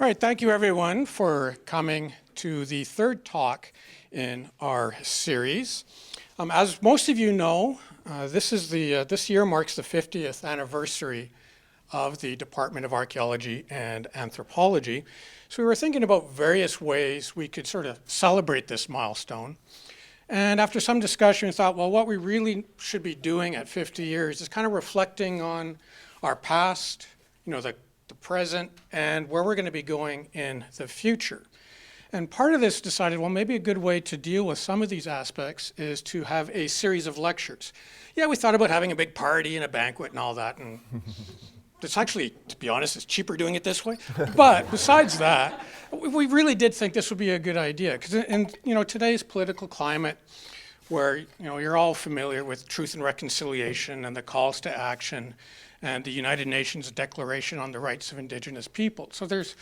All right, thank you everyone for coming to the third talk in our series. As most of you know, this year marks the 50th anniversary of the Department of Archaeology and Anthropology. So we were thinking about various ways we could sort of celebrate this milestone. And after some discussion, we thought, well, what we really should be doing at 50 years is kind of reflecting on our past, the present, and where we're going to be going in the future. And part of this decided, well, maybe a good way to deal with some of these aspects is to have a series of lectures. Yeah, we thought about having a big party and a banquet and all that, and it's actually, to be honest, it's cheaper doing it this way. But besides that, we really did think this would be a good idea, because in today's political climate, where you're all familiar with truth and reconciliation and the calls to action and the United Nations Declaration on the Rights of Indigenous People. So there's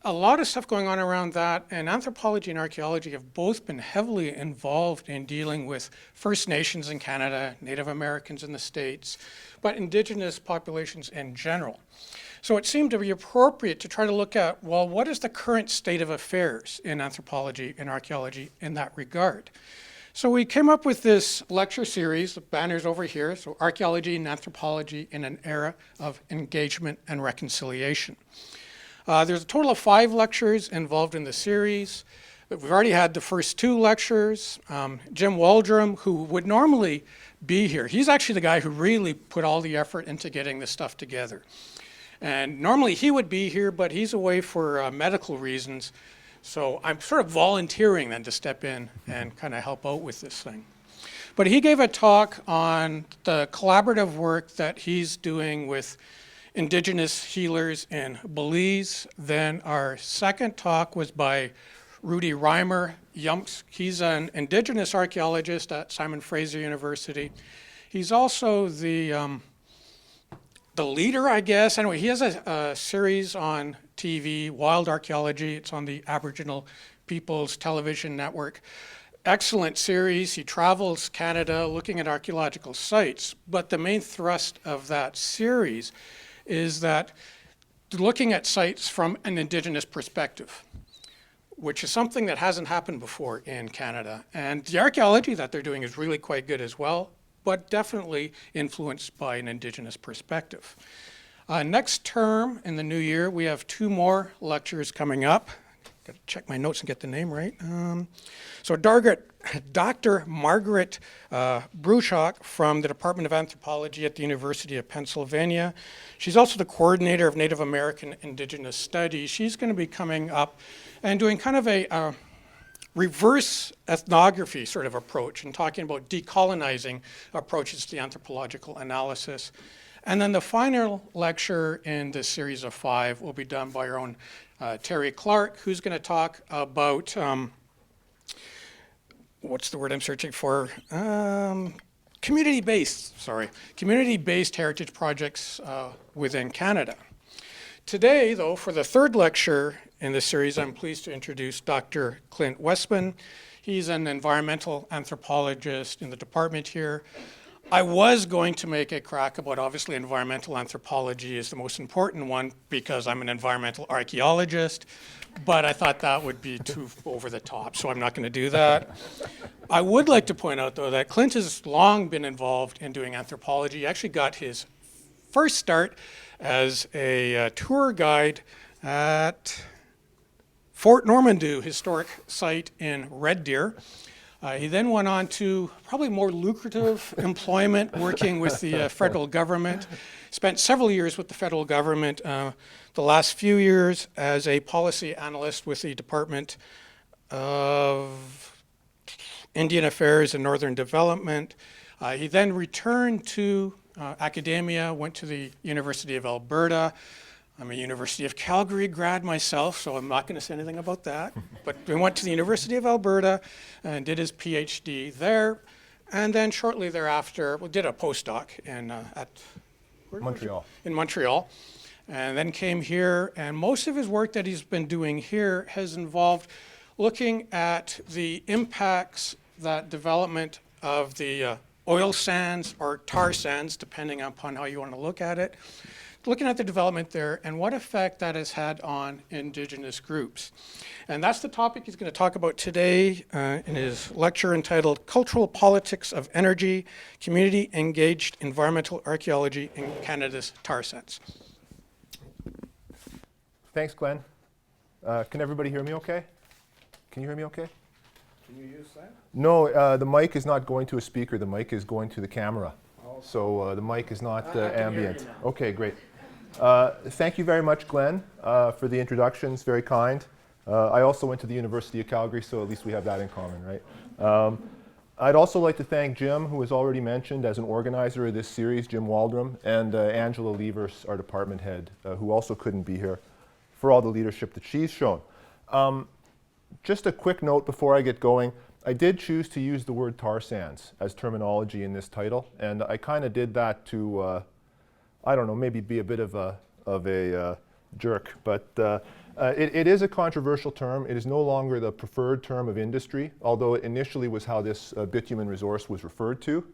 a lot of stuff going on around that, and anthropology and archaeology have both been heavily involved in dealing with First Nations in Canada, Native Americans in the States, but Indigenous populations in general. So it seemed to be appropriate to try to look at, well, what is the current state of affairs in anthropology and archaeology in that regard? So we came up with this lecture series, the banner's over here, so Archaeology and Anthropology in an Era of Engagement and Reconciliation. There's a total of 5 lectures involved in the series. We've already had the first 2 lectures. Jim Waldron, who would normally be here, he's actually the guy who really put all the effort into getting this stuff together. And normally he would be here, but he's away for medical reasons. So I'm sort of volunteering then to step in and kind of help out with this thing. But he gave a talk on the collaborative work that he's doing with Indigenous healers in Belize. Then our second talk was by Rudy Reimer Yumps. He's an Indigenous archaeologist at Simon Fraser University. He's also the leader, I guess. Anyway, he has a series on TV, Wild Archaeology. It's on the Aboriginal People's Television Network. Excellent series. He travels Canada looking at archaeological sites. But the main thrust of that series is that looking at sites from an Indigenous perspective, which is something that hasn't happened before in Canada. And the archaeology that they're doing is really quite good as well, but definitely influenced by an Indigenous perspective. Next term in the new year, we have 2 more lectures coming up. Got to check my notes and get the name right. So Dr. Margaret Bruchok from the Department of Anthropology at the University of Pennsylvania. She's also the coordinator of Native American Indigenous Studies. She's going to be coming up and doing kind of a reverse ethnography sort of approach and talking about decolonizing approaches to the anthropological analysis. And then the final lecture in this series of 5 will be done by our own Terry Clark, who's going to talk about, what's the word I'm searching for? Community-based heritage projects within Canada. Today, though, for the 3rd lecture in this series, I'm pleased to introduce Dr. Clint Westman. He's an environmental anthropologist in the department here. I was going to make a crack about, obviously, environmental anthropology is the most important one because I'm an environmental archaeologist, but I thought that would be too over the top, so I'm not going to do that. I would like to point out, though, that Clint has long been involved in doing anthropology. He actually got his first start as a tour guide at Fort Normandeau Historic Site in Red Deer. He then went on to probably more lucrative employment working with the federal government. Spent several years with the federal government, the last few years as a policy analyst with the Department of Indian Affairs and Northern Development. He then returned to academia, went to the University of Alberta. I'm a University of Calgary grad myself, so I'm not going to say anything about that. But he went to the University of Alberta and did his PhD there. And then shortly thereafter, did a postdoc in Montreal. In Montreal. And then came here. And most of his work that he's been doing here has involved looking at the impacts that development of the oil sands or tar sands, depending upon how you want to look at it, looking at the development there and what effect that has had on Indigenous groups. And that's the topic he's going to talk about today in his lecture entitled Cultural Politics of Energy, Community Engaged Environmental Archaeology in Canada's Tar Sands. Thanks, Glenn. Can everybody hear me okay? Can you hear me okay? Can you use that? No, the mic is not going to a speaker. The mic is going to the camera. Oh. So the mic is not ambient. Okay, great. Thank you very much, Glenn, for the introductions. Very kind. I also went to the University of Calgary, so at least we have that in common, right? I'd also like to thank Jim, who was already mentioned as an organizer of this series, Jim Waldron, and Angela Levers, our department head, who also couldn't be here, for all the leadership that she's shown. Just a quick note before I get going. I did choose to use the word tar sands as terminology in this title, and I kind of did that to, I don't know, maybe be a bit of a jerk, but it is a controversial term. It is no longer the preferred term of industry, although it initially was how this bitumen resource was referred to.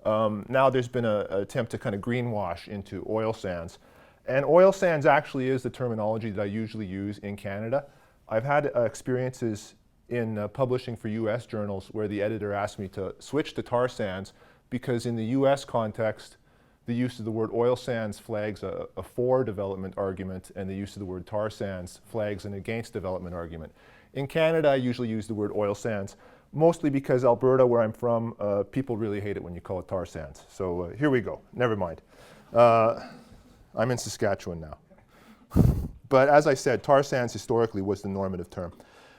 Now there's been an attempt to kind of greenwash into oil sands. And oil sands actually is the terminology that I usually use in Canada. I've had experiences in publishing for US journals where the editor asked me to switch to tar sands because in the US context, the use of the word oil sands flags a for development argument, and the use of the word tar sands flags an against development argument. In Canada, I usually use the word oil sands, mostly because Alberta, where I'm from, people really hate it when you call it tar sands. So here we go, never mind. I'm in Saskatchewan now. But as I said, tar sands historically was the normative term.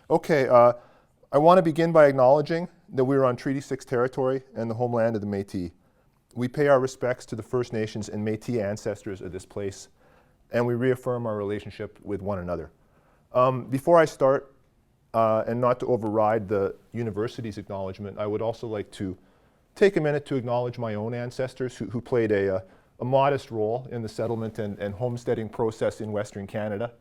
Okay, I want to begin by acknowledging that we are on Treaty 6 territory and the homeland of the Métis. We pay our respects to the First Nations and Métis ancestors of this place, and we reaffirm our relationship with one another. Before I start, and not to override the university's acknowledgement, I would also like to take a minute to acknowledge my own ancestors who played a modest role in the settlement and homesteading process in Western Canada.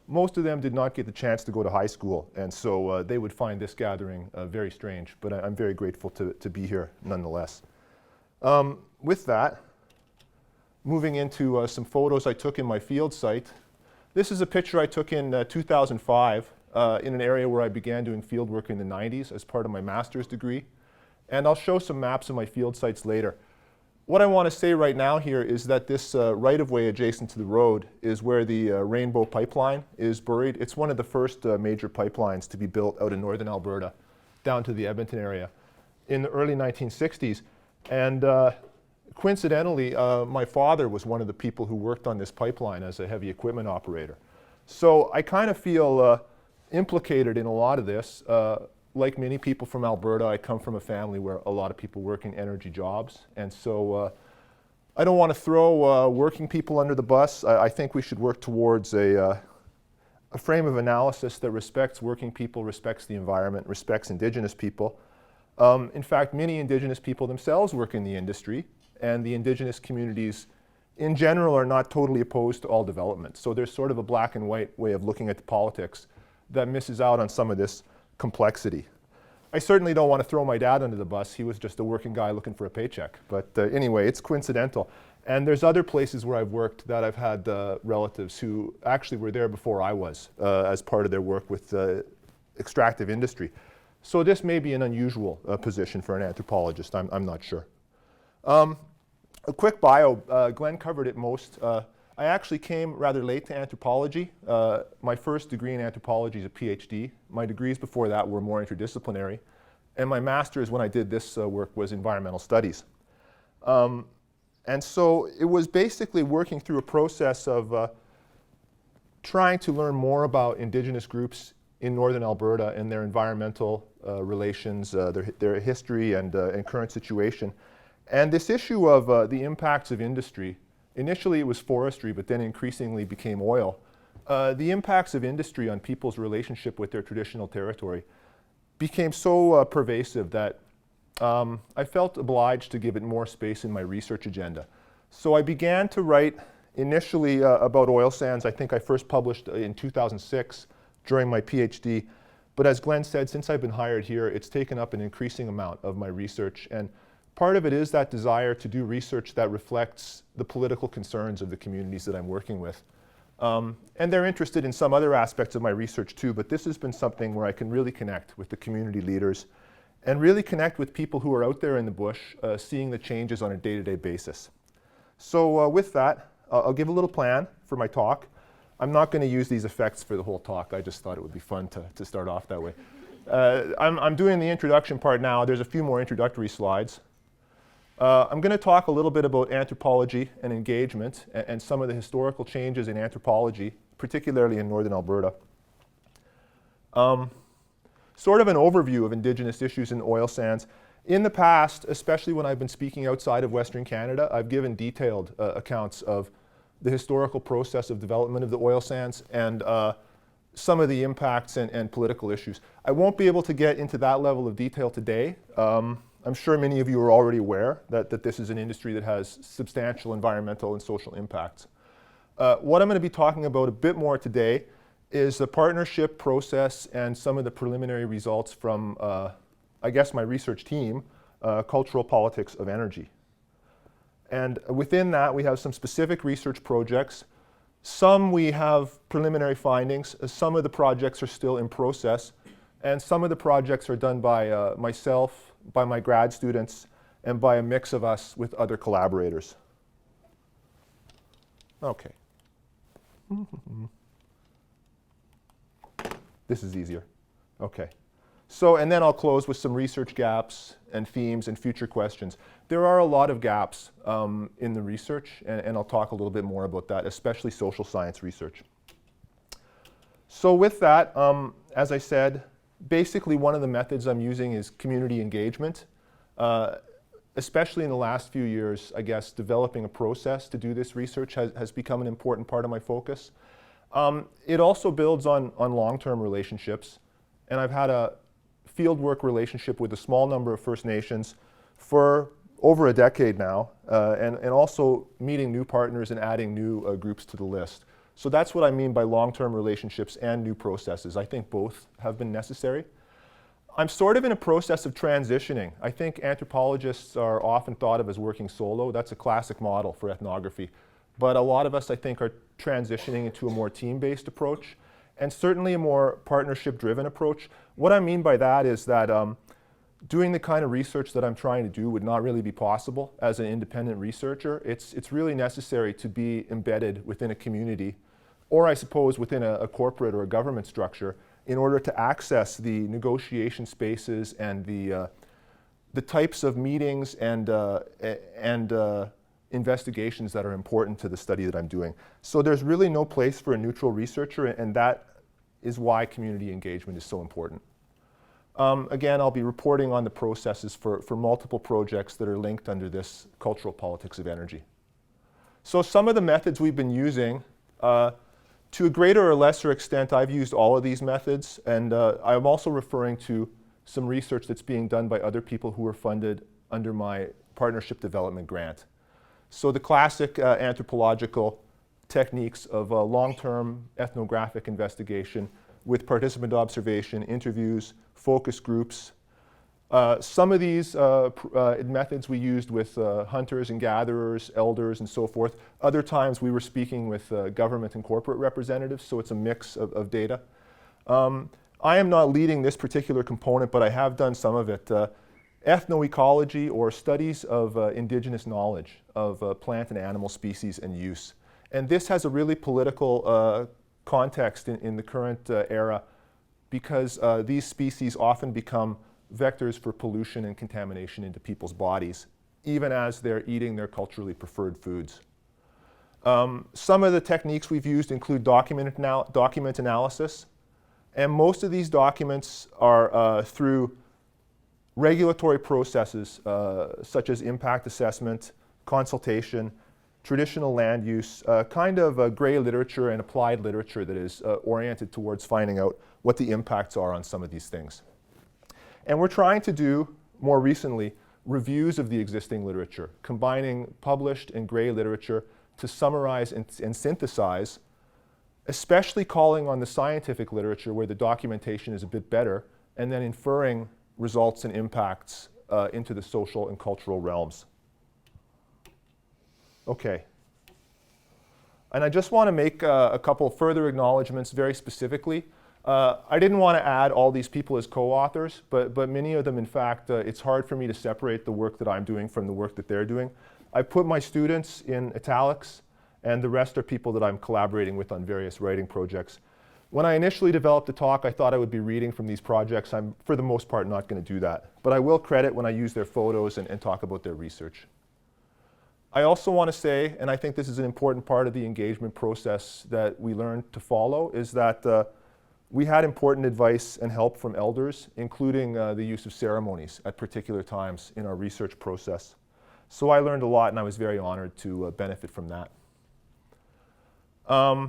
Most of them did not get the chance to go to high school, and so they would find this gathering very strange, but I'm very grateful to be here nonetheless. With that, moving into some photos I took in my field site. This is a picture I took in 2005 in an area where I began doing field work in the 90s as part of my master's degree, and I'll show some maps of my field sites later. What I want to say right now here is that this right-of-way adjacent to the road is where the Rainbow Pipeline is buried. It's one of the first major pipelines to be built out in northern Alberta down to the Edmonton area in the early 1960s. And coincidentally, my father was one of the people who worked on this pipeline as a heavy equipment operator. So I kind of feel implicated in a lot of this. Like many people from Alberta, I come from a family where a lot of people work in energy jobs. And so I don't want to throw working people under the bus. I think we should work towards a frame of analysis that respects working people, respects the environment, respects Indigenous people. In fact, many Indigenous people themselves work in the industry, and the Indigenous communities in general are not totally opposed to all development. So there's sort of a black and white way of looking at the politics that misses out on some of this complexity. I certainly don't want to throw my dad under the bus. He was just a working guy looking for a paycheck. But anyway, it's coincidental. And there's other places where I've worked that I've had relatives who actually were there before I was as part of their work with extractive industry. So this may be an unusual position for an anthropologist. I'm not sure. A quick bio. Glenn covered it most. I actually came rather late to anthropology. My first degree in anthropology is a PhD. My degrees before that were more interdisciplinary. And my master's, when I did this work, was environmental studies. And so it was basically working through a process of trying to learn more about Indigenous groups in northern Alberta and their environmental relations, their history and current situation. And this issue of the impacts of industry. Initially it was forestry, but then increasingly became oil. The impacts of industry on people's relationship with their traditional territory became so pervasive that I felt obliged to give it more space in my research agenda. So I began to write initially about oil sands. I think I first published in 2006 during my PhD. But as Glenn said, since I've been hired here, it's taken up an increasing amount of my research. And part of it is that desire to do research that reflects the political concerns of the communities that I'm working with. And they're interested in some other aspects of my research too, but this has been something where I can really connect with the community leaders and really connect with people who are out there in the bush, seeing the changes on a day-to-day basis. So with that, I'll give a little plan for my talk. I'm not going to use these effects for the whole talk. I just thought it would be fun to start off that way. I'm doing the introduction part now. There's a few more introductory slides. I'm going to talk a little bit about anthropology and engagement and some of the historical changes in anthropology, particularly in northern Alberta. Sort of an overview of Indigenous issues in oil sands. In the past, especially when I've been speaking outside of Western Canada, I've given detailed accounts of the historical process of development of the oil sands and some of the impacts and political issues. I won't be able to get into that level of detail today. I'm sure many of you are already aware that this is an industry that has substantial environmental and social impacts. What I'm going to be talking about a bit more today is the partnership process and some of the preliminary results from, I guess, my research team, Cultural Politics of Energy. And within that, we have some specific research projects. Some we have preliminary findings. Some of the projects are still in process. And some of the projects are done by myself, by my grad students, and by a mix of us with other collaborators. Okay. This is easier. Okay. So, and then I'll close with some research gaps and themes and future questions. There are a lot of gaps in the research, and I'll talk a little bit more about that, especially social science research. So with that, as I said, basically one of the methods I'm using is community engagement. Especially in the last few years, I guess, developing a process to do this research has become an important part of my focus. It also builds on long-term relationships, and I've had a fieldwork relationship with a small number of First Nations for over a decade now, and also meeting new partners and adding new groups to the list. So that's what I mean by long-term relationships and new processes. I think both have been necessary. I'm sort of in a process of transitioning. I think anthropologists are often thought of as working solo. That's a classic model for ethnography. But a lot of us, I think, are transitioning into a more team-based approach, and certainly a more partnership-driven approach. What I mean by that is that doing the kind of research that I'm trying to do would not really be possible as an independent researcher. It's really necessary to be embedded within a community, or I suppose within a corporate or a government structure, in order to access the negotiation spaces and the types of meetings and investigations that are important to the study that I'm doing. So there's really no place for a neutral researcher, and that is why community engagement is so important. Again, I'll be reporting on the processes for multiple projects that are linked under this cultural politics of energy. So some of the methods we've been using, to a greater or lesser extent, I've used all of these methods, and I'm also referring to some research that's being done by other people who are funded under my partnership development grant. So the classic anthropological techniques of long-term ethnographic investigation with participant observation, interviews, focus groups. Some of these methods we used with hunters and gatherers, elders, and so forth. Other times we were speaking with government and corporate representatives, so it's a mix of data. I am not leading this particular component, but I have done some of it. Ethnoecology, or studies of indigenous knowledge of plant and animal species and use. And this has a really political context in the current era, because these species often become vectors for pollution and contamination into people's bodies, even as they're eating their culturally preferred foods. Some of the techniques we've used include document analysis, and most of these documents are through regulatory processes such as impact assessment, consultation, traditional land use, kind of gray literature and applied literature that is oriented towards finding out what the impacts are on some of these things. And we're trying to do, more recently, reviews of the existing literature, combining published and gray literature to summarize and synthesize, especially calling on the scientific literature where the documentation is a bit better, and then inferring results and impacts into the social and cultural realms. Okay. And I just want to make a couple further acknowledgments very specifically. I didn't want to add all these people as co-authors, but many of them, in fact, it's hard for me to separate the work that I'm doing from the work that they're doing. I put my students in italics, and the rest are people that I'm collaborating with on various writing projects. When I initially developed the talk, I thought I would be reading from these projects. I'm, for the most part, not going to do that. But I will credit when I use their photos and talk about their research. I also want to say, and I think this is an important part of the engagement process that we learned to follow, is that we had important advice and help from elders, including the use of ceremonies at particular times in our research process. So I learned a lot, and I was very honored to benefit from that. I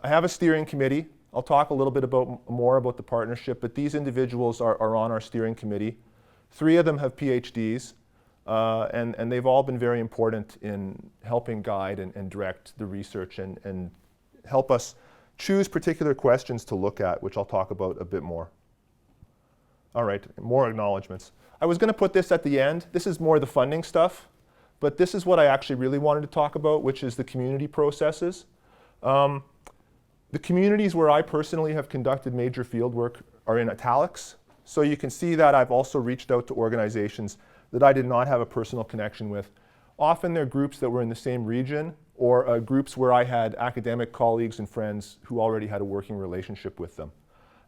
have a steering committee. I'll talk a little bit more about the partnership, but these individuals are on our steering committee. 3 of them have PhDs. And they've all been very important in helping guide and direct the research and help us choose particular questions to look at, which I'll talk about a bit more. All right, more acknowledgements. I was going to put this at the end. This is more the funding stuff, but this is what I actually really wanted to talk about, which is the community processes. The communities where I personally have conducted major field work are in italics. So you can see that I've also reached out to organizations that I did not have a personal connection with. Often they're groups that were in the same region, or groups where I had academic colleagues and friends who already had a working relationship with them.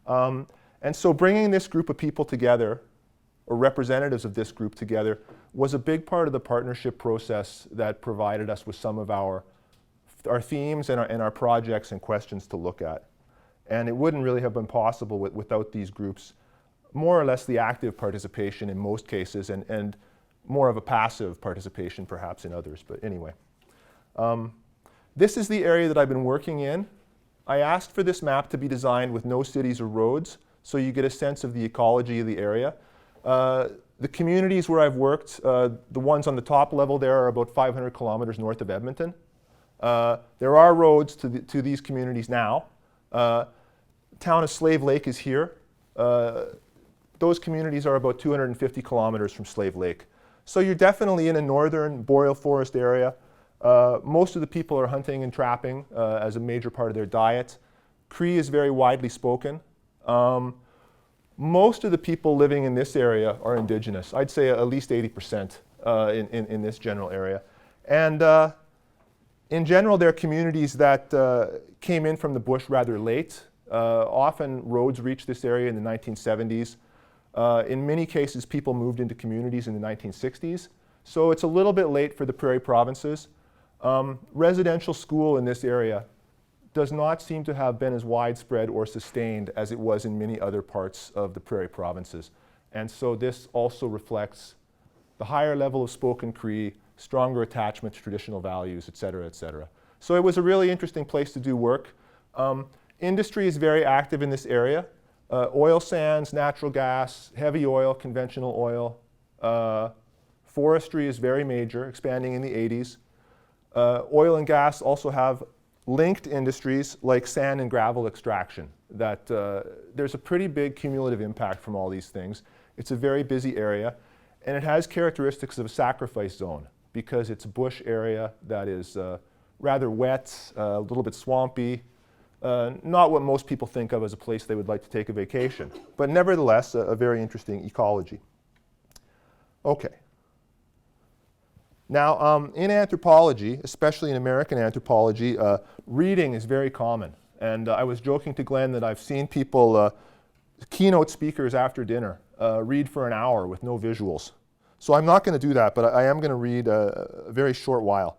And so bringing this group of people together, or representatives of this group together, was a big part of the partnership process that provided us with some of our themes and our projects and questions to look at. And it wouldn't really have been possible without these groups. More or less the active participation in most cases, and more of a passive participation perhaps in others, but anyway. This is the area that I've been working in. I asked for this map to be designed with no cities or roads, so you get a sense of the ecology of the area. The communities where I've worked, the ones on the top level there are about 500 kilometers north of Edmonton. There are roads to these communities now. Town of Slave Lake is here. Those communities are about 250 kilometers from Slave Lake. So you're definitely in a northern boreal forest area. Most of the people are hunting and trapping as a major part of their diet. Cree is very widely spoken. Most of the people living in this area are indigenous. I'd say at least 80% in this general area. And in general, they're communities that came in from the bush rather late. Often roads reached this area in the 1970s. In many cases, people moved into communities in the 1960s. So it's a little bit late for the prairie provinces. Residential school in this area does not seem to have been as widespread or sustained as it was in many other parts of the prairie provinces. And so this also reflects the higher level of spoken Cree, stronger attachment to traditional values, et cetera, et cetera. So it was a really interesting place to do work. Industry is very active in this area. Oil sands, natural gas, heavy oil, conventional oil. Forestry is very major, expanding in the 80s. Oil and gas also have linked industries like sand and gravel extraction. That there's a pretty big cumulative impact from all these things. It's a very busy area, and it has characteristics of a sacrifice zone because it's a bush area that is rather wet, a little bit swampy, not what most people think of as a place they would like to take a vacation, but nevertheless a very interesting ecology. Okay. Now, in anthropology, especially in American anthropology, reading is very common. And I was joking to Glenn that I've seen people, keynote speakers after dinner, read for an hour with no visuals. So I'm not going to do that, but I am going to read a very short while.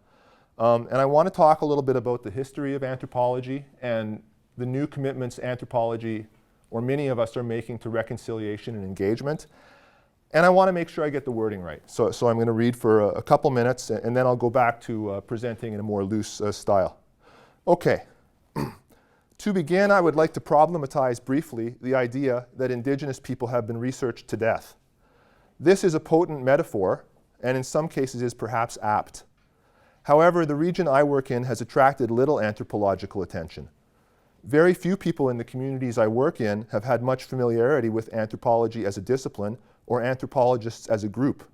And I want to talk a little bit about the history of anthropology and the new commitments anthropology, or many of us, are making to reconciliation and engagement. And I want to make sure I get the wording right. So I'm going to read for a couple minutes, and then I'll go back to presenting in a more loose style. Okay. To begin, I would like to problematize briefly the idea that Indigenous people have been researched to death. This is a potent metaphor, and in some cases is perhaps apt. However, the region I work in has attracted little anthropological attention. Very few people in the communities I work in have had much familiarity with anthropology as a discipline, or anthropologists as a group.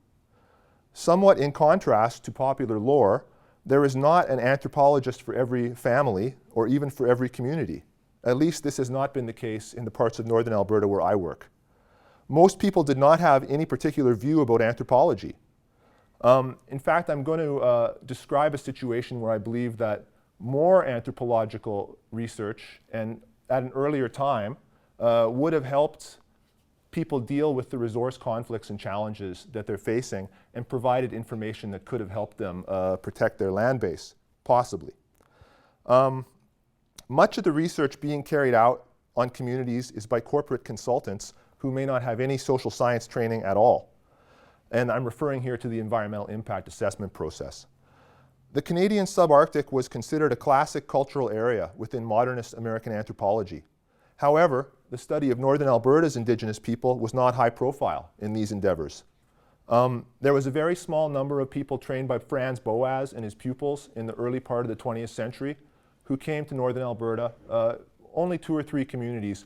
Somewhat in contrast to popular lore, there is not an anthropologist for every family or even for every community. At least this has not been the case in the parts of northern Alberta where I work. Most people did not have any particular view about anthropology. In fact, I'm going to describe a situation where I believe that more anthropological research and at an earlier time would have helped people deal with the resource conflicts and challenges that they're facing and provided information that could have helped them protect their land base, possibly. Much of the research being carried out on communities is by corporate consultants who may not have any social science training at all. And I'm referring here to the environmental impact assessment process. The Canadian subarctic was considered a classic cultural area within modernist American anthropology. However, the study of northern Alberta's Indigenous people was not high profile in these endeavors. There was a very small number of people trained by Franz Boas and his pupils in the early part of the 20th century who came to northern Alberta, only 2 or 3 communities,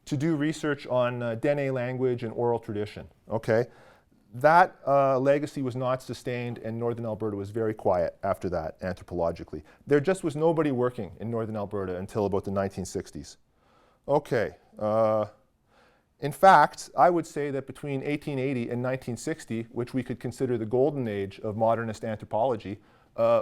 to do research on Dene language and oral tradition. Okay? That legacy was not sustained, and northern Alberta was very quiet after that, anthropologically. There just was nobody working in northern Alberta until about the 1960s. Okay. In fact, I would say that between 1880 and 1960, which we could consider the golden age of modernist anthropology,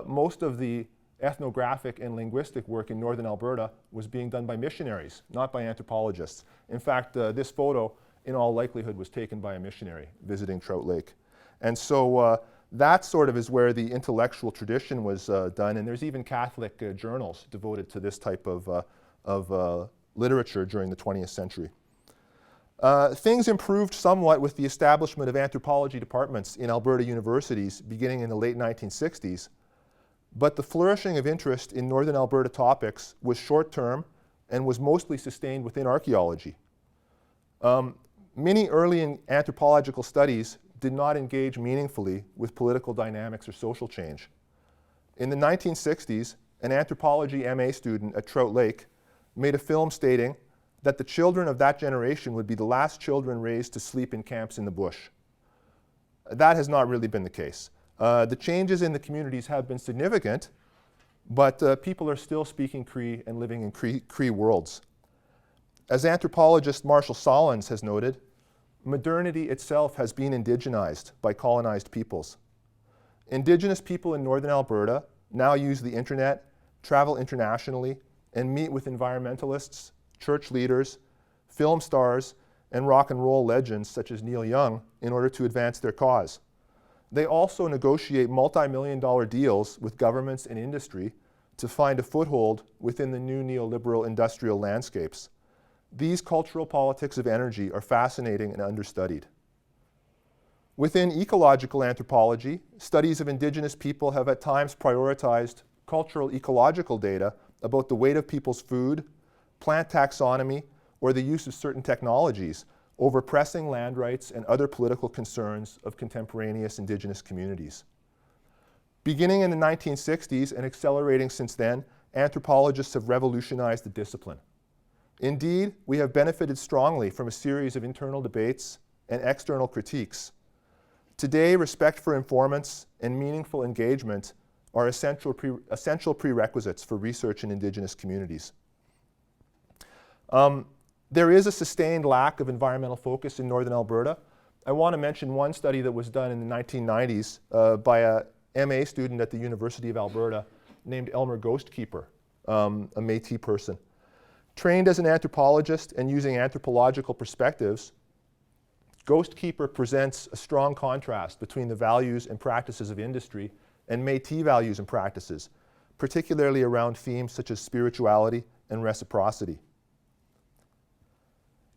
most of the ethnographic and linguistic work in northern Alberta was being done by missionaries, not by anthropologists. In fact, this photo, in all likelihood, was taken by a missionary visiting Trout Lake. And so that sort of is where the intellectual tradition was done, and there's even Catholic journals devoted to this type of literature during the 20th century. Things improved somewhat with the establishment of anthropology departments in Alberta universities beginning in the late 1960s, but the flourishing of interest in northern Alberta topics was short-term and was mostly sustained within archaeology. Many early anthropological studies did not engage meaningfully with political dynamics or social change. In the 1960s, an anthropology MA student at Trout Lake made a film stating that the children of that generation would be the last children raised to sleep in camps in the bush. That has not really been the case. The changes in the communities have been significant, but people are still speaking Cree and living in Cree worlds. As anthropologist Marshall Solins has noted, modernity itself has been indigenized by colonized peoples. Indigenous people in northern Alberta now use the internet, travel internationally, and meet with environmentalists, church leaders, film stars, and rock and roll legends such as Neil Young in order to advance their cause. They also negotiate multi-million-dollar deals with governments and industry to find a foothold within the new neoliberal industrial landscapes. These cultural politics of energy are fascinating and understudied. Within ecological anthropology, studies of Indigenous people have at times prioritized cultural ecological data about the weight of people's food, plant taxonomy, or the use of certain technologies over pressing land rights and other political concerns of contemporaneous Indigenous communities. Beginning in the 1960s and accelerating since then, anthropologists have revolutionized the discipline. Indeed, we have benefited strongly from a series of internal debates and external critiques. Today, respect for informants and meaningful engagement are essential prerequisites for research in Indigenous communities. There is a sustained lack of environmental focus in northern Alberta. I want to mention one study that was done in the 1990s by a MA student at the University of Alberta named Elmer Ghostkeeper, a Métis person. Trained as an anthropologist and using anthropological perspectives, Ghostkeeper presents a strong contrast between the values and practices of industry and Métis values and practices, particularly around themes such as spirituality and reciprocity.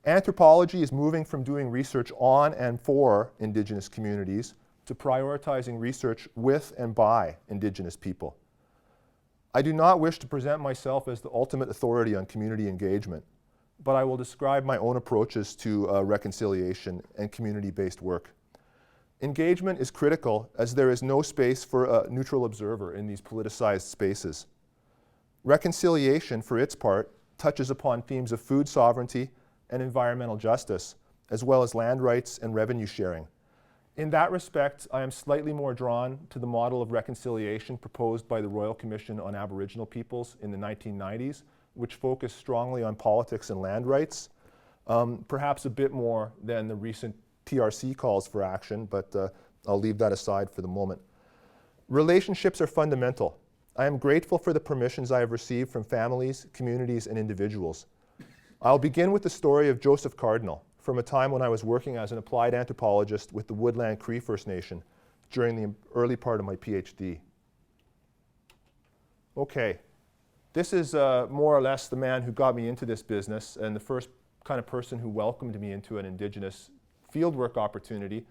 Anthropology is moving from doing research on and for Indigenous communities to prioritizing research with and by Indigenous people. I do not wish to present myself as the ultimate authority on community engagement, but I will describe my own approaches to reconciliation and community-based work. Engagement is critical as there is no space for a neutral observer in these politicized spaces. Reconciliation, for its part, touches upon themes of food sovereignty and environmental justice, as well as land rights and revenue sharing. In that respect, I am slightly more drawn to the model of reconciliation proposed by the Royal Commission on Aboriginal Peoples in the 1990s, which focused strongly on politics and land rights, perhaps a bit more than the recent TRC calls for action, but I'll leave that aside for the moment. Relationships are fundamental. I am grateful for the permissions I have received from families, communities, and individuals. I'll begin with the story of Joseph Cardinal, from a time when I was working as an applied anthropologist with the Woodland Cree First Nation during the early part of my PhD. Okay, this is more or less the man who got me into this business and the first kind of person who welcomed me into an Indigenous fieldwork opportunity.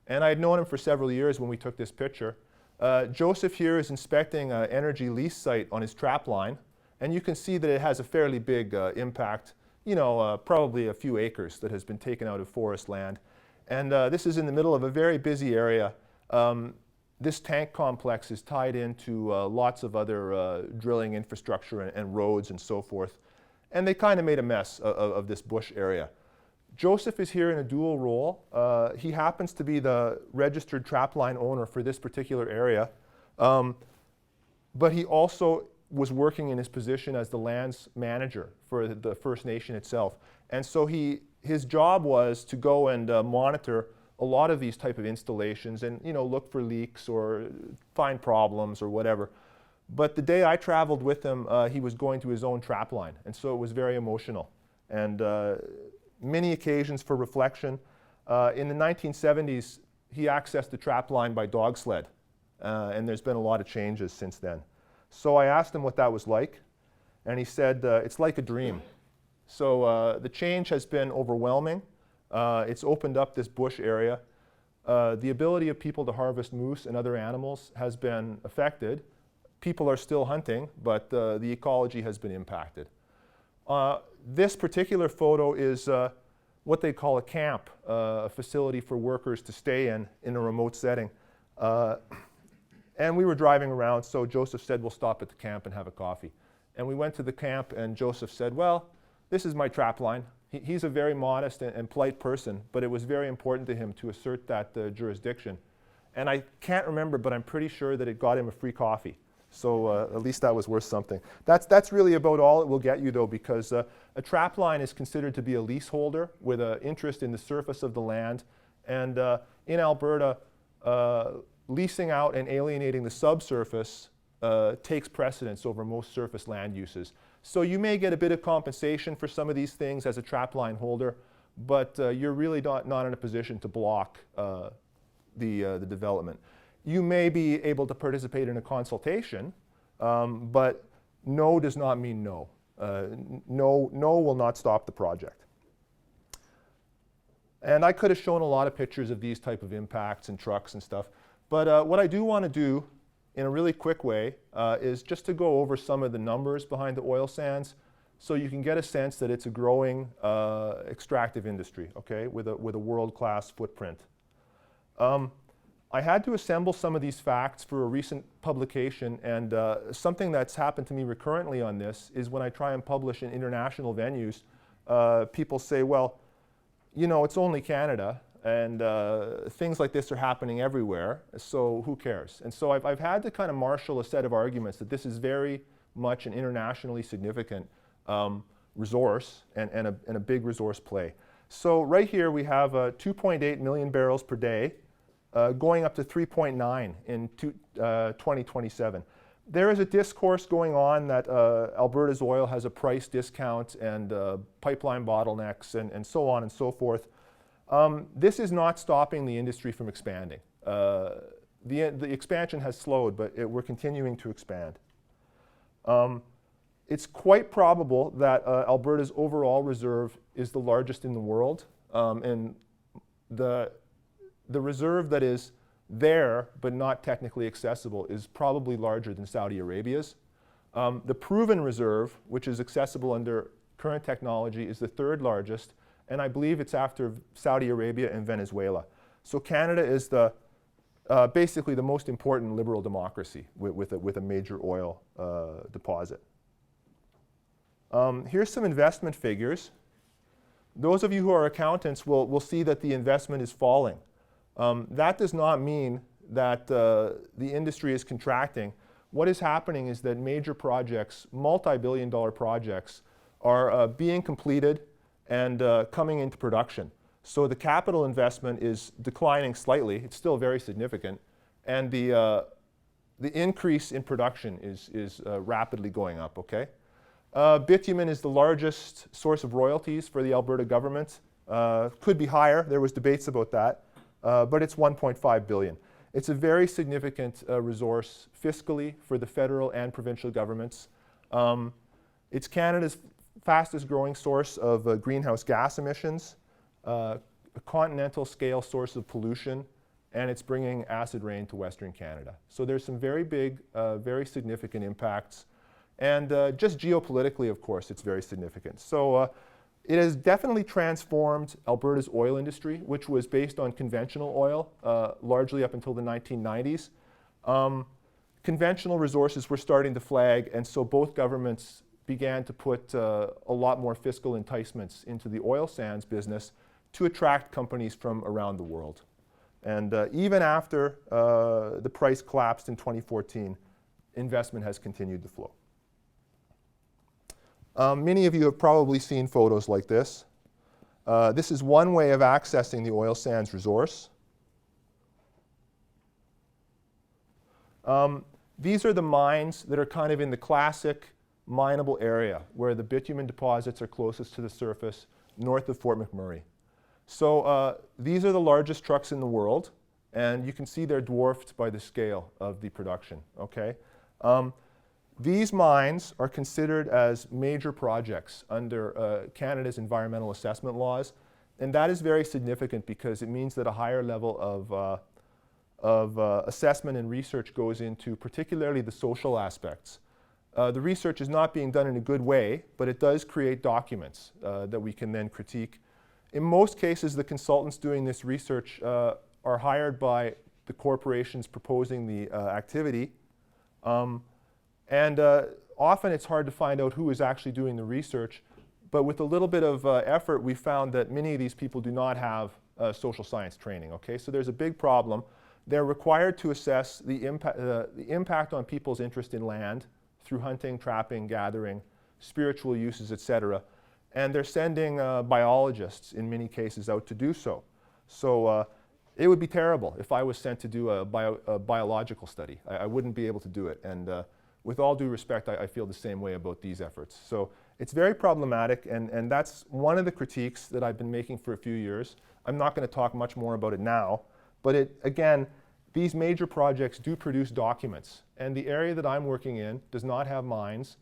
And I had known him for several years when we took this picture. Joseph here is inspecting an energy lease site on his trap line, and you can see that it has a fairly big impact. You know, probably a few acres that has been taken out of forest land. And this is in the middle of a very busy area. This tank complex is tied into lots of other drilling infrastructure and roads and so forth. And they kind of made a mess of this bush area. Joseph is here in a dual role. He happens to be the registered trapline owner for this particular area. But he also was working in his position as the lands manager for the First Nation itself. And so his job was to go and monitor a lot of these type of installations and, you know, look for leaks or find problems or whatever. But the day I traveled with him, he was going to his own trap line. And so it was very emotional. And many occasions for reflection. In the 1970s, he accessed the trap line by dog sled. And there's been a lot of changes since then. So I asked him what that was like, and he said, it's like a dream. So the change has been overwhelming. It's opened up this bush area. The ability of people to harvest moose and other animals has been affected. People are still hunting, but the ecology has been impacted. This particular photo is what they call a camp, a facility for workers to stay in a remote setting. And we were driving around, so Joseph said, we'll stop at the camp and have a coffee. And we went to the camp, and Joseph said, well, this is my trap line. He's a very modest and polite person, but it was very important to him to assert that jurisdiction. And I can't remember, but I'm pretty sure that it got him a free coffee. So at least that was worth something. That's really about all it will get you, though, because a trap line is considered to be a leaseholder with an interest in the surface of the land. And in Alberta, leasing out and alienating the subsurface takes precedence over most surface land uses. So you may get a bit of compensation for some of these things as a trapline holder, but you're really not in a position to block the development. You may be able to participate in a consultation, but no does not mean no. No will not stop the project. And I could have shown a lot of pictures of these type of impacts and trucks and stuff. But what I do want to do in a really quick way is just to go over some of the numbers behind the oil sands so you can get a sense that it's a growing extractive industry, okay, with a world-class footprint. I had to assemble some of these facts for a recent publication, and something that's happened to me recurrently on this is when I try and publish in international venues, people say, well, you know, it's only Canada, and things like this are happening everywhere, so who cares? And so I've had to kind of marshal a set of arguments that this is very much an internationally significant resource and a big resource play. So right here we have 2.8 million barrels per day, going up to 3.9 in 2027. There is a discourse going on that Alberta's oil has a price discount and pipeline bottlenecks and so on and so forth. This is not stopping the industry from expanding. The expansion has slowed, but we're continuing to expand. It's quite probable that Alberta's overall reserve is the largest in the world, and the reserve that is there but not technically accessible is probably larger than Saudi Arabia's. The proven reserve, which is accessible under current technology, is the third largest, and I believe it's after Saudi Arabia and Venezuela. So Canada is basically the most important liberal democracy with a major oil deposit. Here's some investment figures. Those of you who are accountants will see that the investment is falling. That does not mean that the industry is contracting. What is happening is that major projects, multi-billion-dollar projects, are being completed and coming into production. So the capital investment is declining slightly. It's still very significant. And the increase in production is rapidly going up, okay? Bitumen is the largest source of royalties for the Alberta government. Could be higher. There was debates about that. But it's 1.5 billion. It's a very significant resource fiscally for the federal and provincial governments. It's Canada's fastest growing source of greenhouse gas emissions, a continental scale source of pollution, and it's bringing acid rain to Western Canada. So there's some very big, very significant impacts. And just geopolitically, of course, it's very significant. So it has definitely transformed Alberta's oil industry, which was based on conventional oil, largely up until the 1990s. Conventional resources were starting to flag, and so both governments began to put a lot more fiscal enticements into the oil sands business to attract companies from around the world. And even after the price collapsed in 2014, investment has continued to flow. Many of you have probably seen photos like this. This is one way of accessing the oil sands resource. These are the mines that are kind of in the classic mineable area where the bitumen deposits are closest to the surface, north of Fort McMurray. So these are the largest trucks in the world, and you can see they're dwarfed by the scale of the production, okay? These mines are considered as major projects under Canada's environmental assessment laws, and that is very significant because it means that a higher level of assessment and research goes into particularly the social aspects. The research is not being done in a good way, but it does create documents that we can then critique. In most cases, the consultants doing this research are hired by the corporations proposing the activity. And often it's hard to find out who is actually doing the research, but with a little bit of effort, we found that many of these people do not have social science training, okay? So there's a big problem. They're required to assess the impact on people's interest in land through hunting, trapping, gathering, spiritual uses, etc. And they're sending biologists, in many cases, out to do so. So it would be terrible if I was sent to do a biological study. I wouldn't be able to do it. And with all due respect, I feel the same way about these efforts. So it's very problematic, and that's one of the critiques that I've been making for a few years. I'm not going to talk much more about it now, but again, these major projects do produce documents, and the area that I'm working in does not have mines.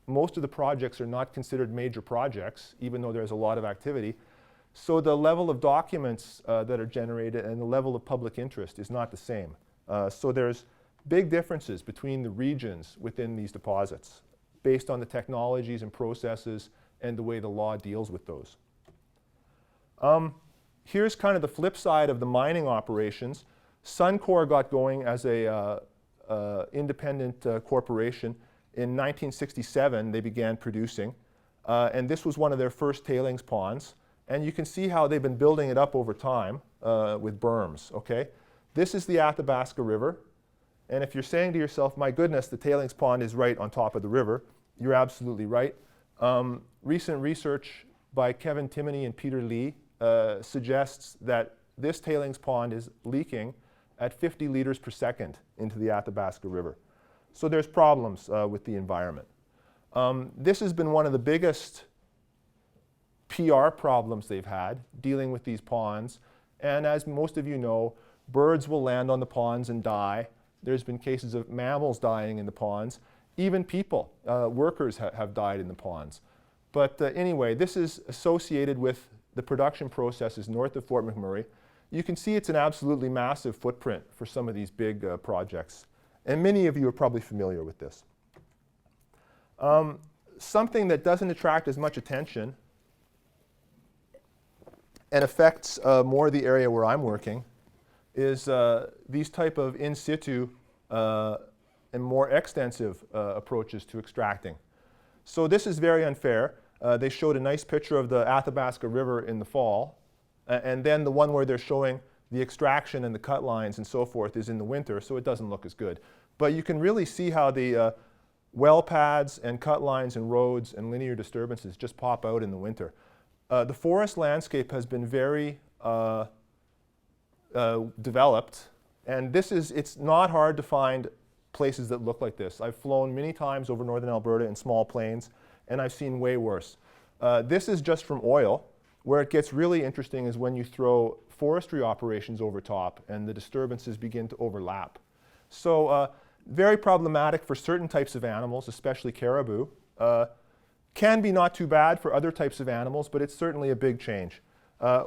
Most of the projects are not considered major projects, even though there's a lot of activity. So the level of documents that are generated and the level of public interest is not the same. So there's big differences between the regions within these deposits based on the technologies and processes and the way the law deals with those. Here's kind of the flip side of the mining operations. Suncor got going as a independent corporation. In 1967, they began producing, and this was one of their first tailings ponds. And you can see how they've been building it up over time with berms, okay? This is the Athabasca River. And if you're saying to yourself, my goodness, the tailings pond is right on top of the river, you're absolutely right. Recent research by Kevin Timoney and Peter Lee suggests that this tailings pond is leaking at 50 liters per second into the Athabasca River. So there's problems with the environment. This has been one of the biggest PR problems they've had, dealing with these ponds. And as most of you know, birds will land on the ponds and die. There's been cases of mammals dying in the ponds. Even people, workers have died in the ponds. But anyway, this is associated with the production processes north of Fort McMurray. You can see it's an absolutely massive footprint for some of these big projects. And many of you are probably familiar with this. Something that doesn't attract as much attention and affects more the area where I'm working is these type of in situ and more extensive approaches to extracting. So this is very unfair. They showed a nice picture of the Athabasca River in the fall, and then the one where they're showing the extraction and the cut lines and so forth is in the winter, so it doesn't look as good. But you can really see how the well pads and cut lines and roads and linear disturbances just pop out in the winter. The forest landscape has been very developed, and it's not hard to find places that look like this. I've flown many times over northern Alberta in small plains, and I've seen way worse. This is just from oil. Where it gets really interesting is when you throw forestry operations over top and the disturbances begin to overlap. So very problematic for certain types of animals, especially caribou. Can be not too bad for other types of animals, but it's certainly a big change.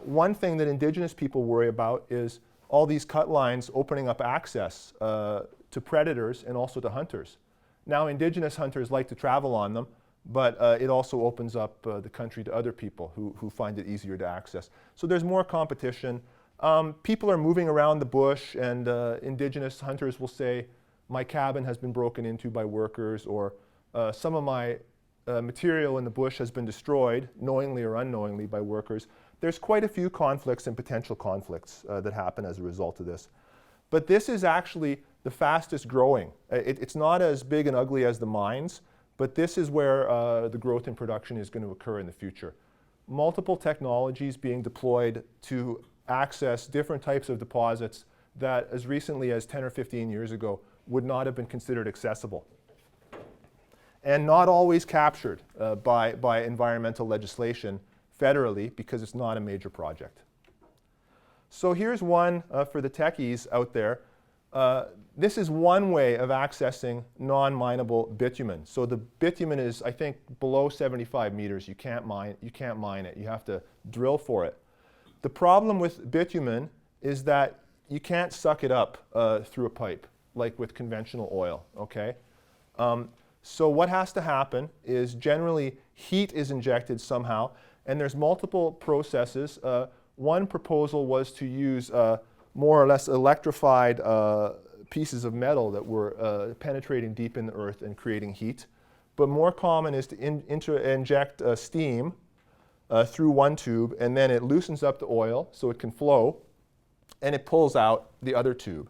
One thing that Indigenous people worry about is all these cut lines opening up access to predators and also to hunters. Now, Indigenous hunters like to travel on them, but it also opens up the country to other people who find it easier to access. So there's more competition. People are moving around the bush, and Indigenous hunters will say, my cabin has been broken into by workers, or some of my material in the bush has been destroyed, knowingly or unknowingly, by workers. There's quite a few conflicts and potential conflicts that happen as a result of this. But this is actually the fastest growing. It's not as big and ugly as the mines, but this is where the growth in production is going to occur in the future. Multiple technologies being deployed to access different types of deposits that as recently as 10 or 15 years ago would not have been considered accessible. And not always captured by environmental legislation federally because it's not a major project. So here's one for the techies out there. This is one way of accessing non-mineable bitumen. So the bitumen is, I think, below 75 meters. You can't mine it. You have to drill for it. The problem with bitumen is that you can't suck it up through a pipe, like with conventional oil, okay? So what has to happen is generally heat is injected somehow, and there's multiple processes. One proposal was to use more or less electrified pieces of metal that were penetrating deep in the earth and creating heat. But more common is to inject steam through one tube, and then it loosens up the oil so it can flow, and it pulls out the other tube.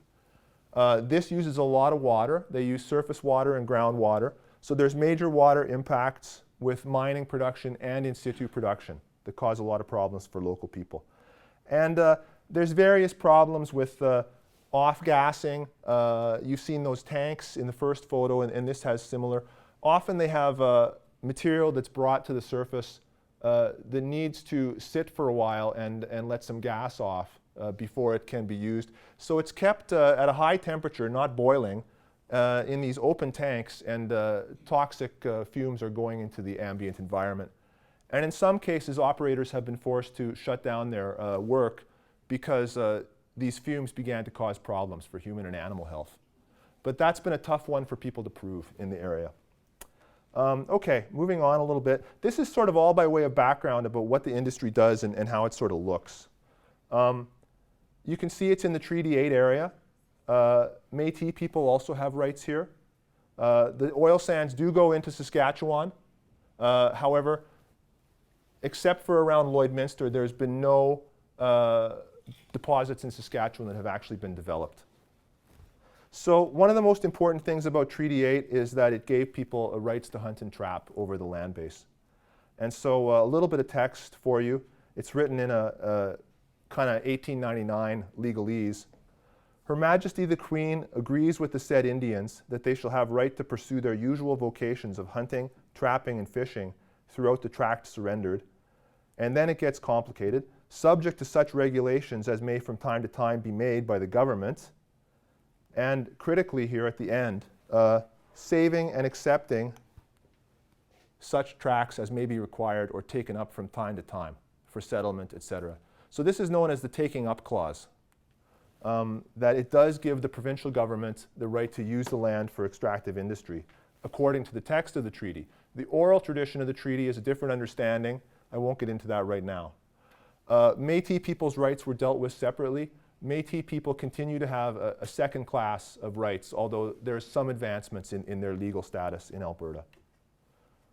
This uses a lot of water. They use surface water and groundwater. So there's major water impacts with mining production and in situ production that cause a lot of problems for local people. And there's various problems with off-gassing. You've seen those tanks in the first photo, and this has similar. Often they have material that's brought to the surface that needs to sit for a while and let some gas off before it can be used. So it's kept at a high temperature, not boiling, in these open tanks, and toxic fumes are going into the ambient environment. And in some cases, operators have been forced to shut down their work because these fumes began to cause problems for human and animal health. But that's been a tough one for people to prove in the area. Okay, moving on a little bit. This is sort of all by way of background about what the industry does and how it sort of looks. You can see it's in the Treaty 8 area. Métis people also have rights here. The oil sands do go into Saskatchewan. However, except for around Lloydminster, there's been no deposits in Saskatchewan that have actually been developed. So one of the most important things about Treaty 8 is that it gave people rights to hunt and trap over the land base. And so a little bit of text for you. It's written in a kind of 1899 legalese. Her Majesty the Queen agrees with the said Indians that they shall have right to pursue their usual vocations of hunting, trapping, and fishing throughout the tract surrendered. And then it gets complicated. Subject to such regulations as may from time to time be made by the government. And critically here at the end, saving and accepting such tracts as may be required or taken up from time to time for settlement, etc. So this is known as the taking up clause. That it does give the provincial government the right to use the land for extractive industry, according to the text of the treaty. The oral tradition of the treaty is a different understanding. I won't get into that right now. Métis people's rights were dealt with separately. Métis people continue to have a second class of rights, although there's some advancements in their legal status in Alberta.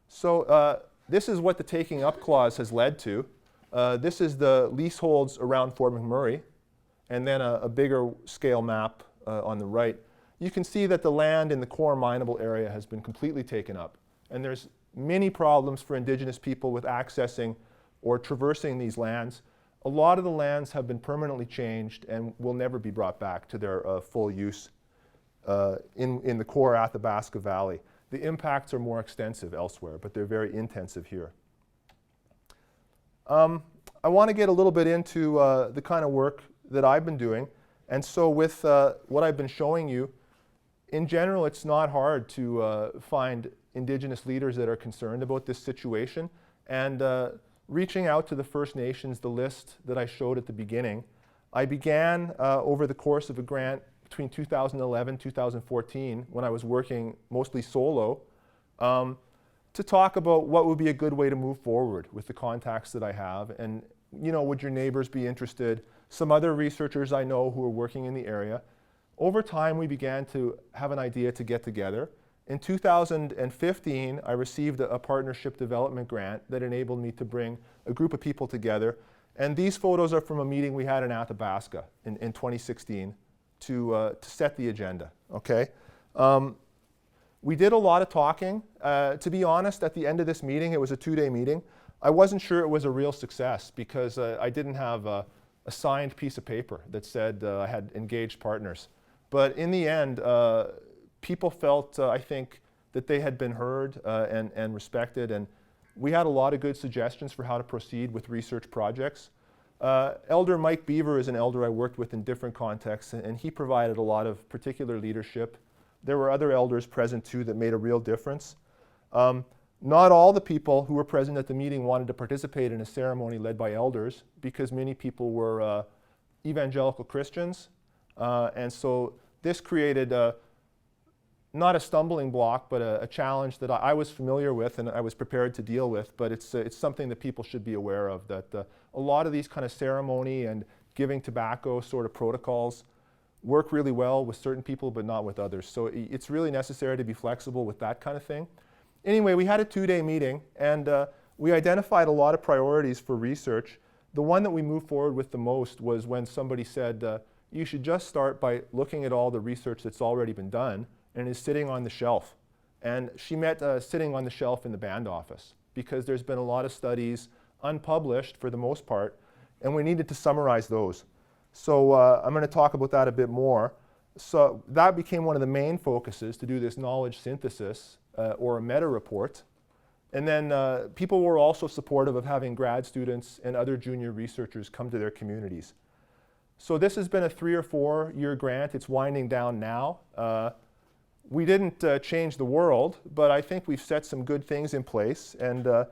So this is what the taking up clause has led to. This is the leaseholds around Fort McMurray, and then a bigger scale map on the right. You can see that the land in the core mineable area has been completely taken up. And there's many problems for Indigenous people with accessing or traversing these lands. A lot of the lands have been permanently changed and will never be brought back to their full use in the core Athabasca Valley. The impacts are more extensive elsewhere, but they're very intensive here. I want to get a little bit into the kind of work that I've been doing. And so with what I've been showing you, in general, it's not hard to find Indigenous leaders that are concerned about this situation. And reaching out to the First Nations, the list that I showed at the beginning, I began over the course of a grant between 2011 and 2014, when I was working mostly solo, to talk about what would be a good way to move forward with the contacts that I have. And, you know, would your neighbors be interested? Some other researchers I know who are working in the area. Over time, we began to have an idea to get together. In 2015, I received a partnership development grant that enabled me to bring a group of people together. And these photos are from a meeting we had in Athabasca in 2016 to set the agenda, okay? We did a lot of talking. To be honest, at the end of this meeting, it was a 2-day meeting, I wasn't sure it was a real success because I didn't have a signed piece of paper that said I had engaged partners. But in the end, people felt, I think, that they had been heard and respected, and we had a lot of good suggestions for how to proceed with research projects. Elder Mike Beaver is an elder I worked with in different contexts, and he provided a lot of particular leadership. There were other elders present too that made a real difference. Not all the people who were present at the meeting wanted to participate in a ceremony led by elders because many people were evangelical Christians. And so this created not a stumbling block, but a challenge that I was familiar with and I was prepared to deal with. But it's something that people should be aware of, that a lot of these kind of ceremony and giving tobacco sort of protocols work really well with certain people, but not with others. So it's really necessary to be flexible with that kind of thing. Anyway, we had a 2-day meeting, and we identified a lot of priorities for research. The one that we moved forward with the most was when somebody said, you should just start by looking at all the research that's already been done and is sitting on the shelf. And she meant sitting on the shelf in the band office, because there's been a lot of studies unpublished for the most part, and we needed to summarize those. So I'm going to talk about that a bit more. So that became one of the main focuses, to do this knowledge synthesis or a meta report. And then people were also supportive of having grad students and other junior researchers come to their communities. So this has been a 3 or 4 year grant. It's winding down now. We didn't change the world, but I think we've set some good things in place. And a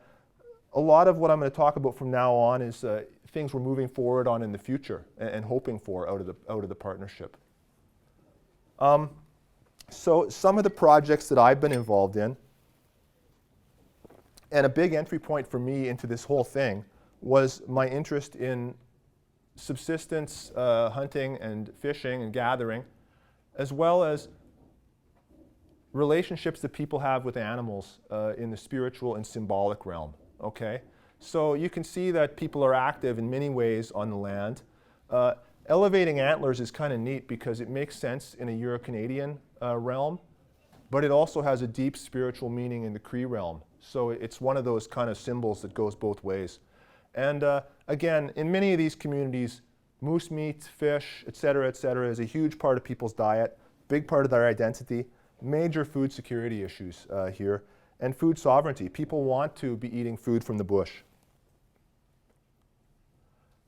lot of what I'm going to talk about from now on is things we're moving forward on in the future and hoping for out of the partnership. So some of the projects that I've been involved in, and a big entry point for me into this whole thing was my interest in subsistence hunting and fishing and gathering, as well as relationships that people have with animals in the spiritual and symbolic realm, okay? So you can see that people are active in many ways on the land. Elevating antlers is kind of neat because it makes sense in a Euro-Canadian realm, but it also has a deep spiritual meaning in the Cree realm. So it's one of those kind of symbols that goes both ways. And again, in many of these communities, moose meat, fish, et cetera, is a huge part of people's diet, big part of their identity, major food security issues here, and food sovereignty. People want to be eating food from the bush.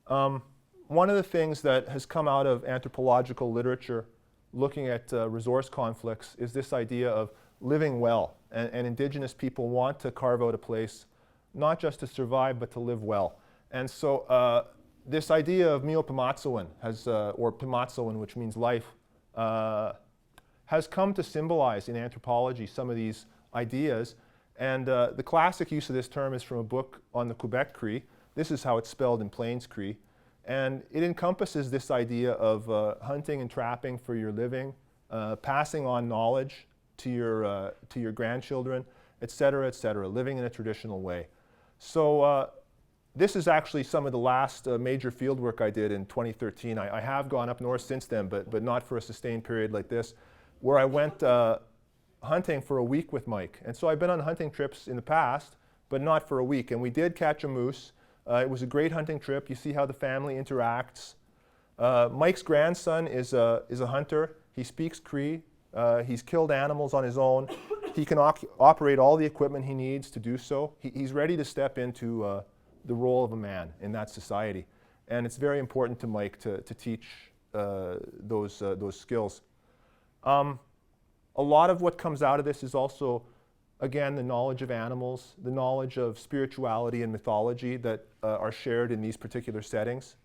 One of the things that has come out of anthropological literature looking at resource conflicts is this idea of living well. And Indigenous people want to carve out a place not just to survive, but to live well. And so this idea of Miopamatsuan or Pamatsuan, which means life, has come to symbolize in anthropology some of these ideas. And the classic use of this term is from a book on the Quebec Cree. This is how it's spelled in Plains Cree. And it encompasses this idea of hunting and trapping for your living, passing on knowledge to your grandchildren, et cetera, living in a traditional way. So this is actually some of the last major field work I did in 2013. I have gone up north since then, but not for a sustained period like this, where I went hunting for a week with Mike. And so I've been on hunting trips in the past, but not for a week. And we did catch a moose. It was a great hunting trip. You see how the family interacts. Mike's grandson is a hunter. He speaks Cree. He's killed animals on his own. He can operate all the equipment he needs to do so. He's ready to step into the role of a man in that society. And it's very important to Mike to teach those skills. A lot of what comes out of this is also, again, the knowledge of animals, the knowledge of spirituality and mythology that are shared in these particular settings.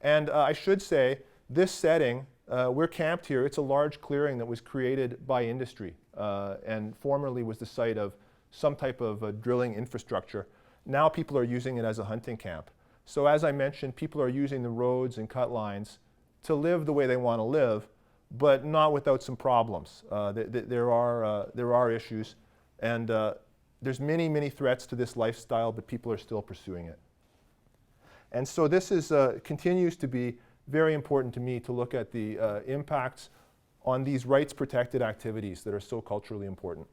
And I should say, this setting, we're camped here. It's a large clearing that was created by industry and formerly was the site of some type of drilling infrastructure. Now people are using it as a hunting camp. So as I mentioned, people are using the roads and cut lines to live the way they want to live, but not without some problems. There are issues, and there's many, many threats to this lifestyle, but people are still pursuing it. And so this is, continues to be very important to me to look at the impacts on these rights-protected activities that are so culturally important.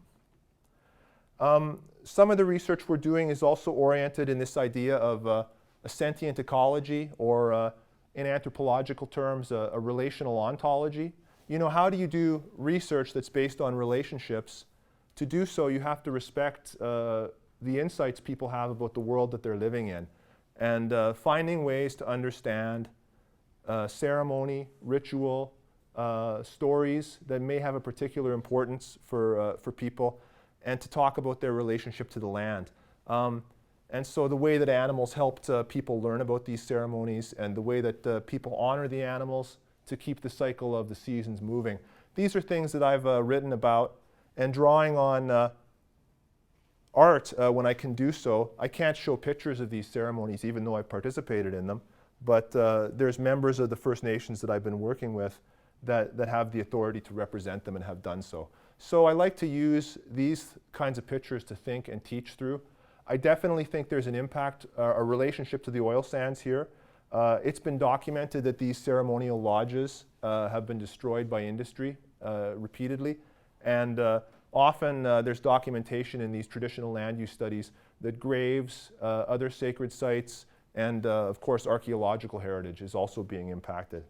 Some of the research we're doing is also oriented in this idea of a sentient ecology, or in anthropological terms, a relational ontology. You know, how do you do research that's based on relationships? To do so, you have to respect the insights people have about the world that they're living in, and finding ways to understand ceremony, ritual, stories that may have a particular importance for people, and to talk about their relationship to the land. And so the way that animals helped people learn about these ceremonies, and the way that people honor the animals to keep the cycle of the seasons moving. These are things that I've written about, and drawing on art when I can do so. I can't show pictures of these ceremonies even though I've participated in them, but there's members of the First Nations that I've been working with that have the authority to represent them and have done so. So I like to use these kinds of pictures to think and teach through. I definitely think there's an impact, a relationship to the oil sands here. It's been documented that these ceremonial lodges have been destroyed by industry repeatedly, and often there's documentation in these traditional land use studies that graves, other sacred sites, and of course archaeological heritage is also being impacted.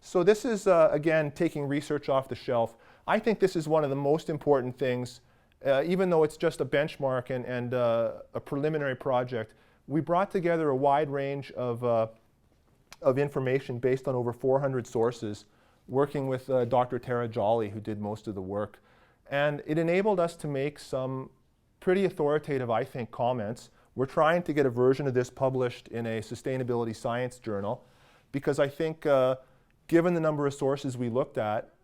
So this is, again, taking research off the shelf. I think this is one of the most important things, even though it's just a benchmark and a preliminary project. We brought together a wide range of information based on over 400 sources, working with Dr. Tara Jolly, who did most of the work. And it enabled us to make some pretty authoritative, I think, comments. We're trying to get a version of this published in a sustainability science journal, because I think given the number of sources we looked at,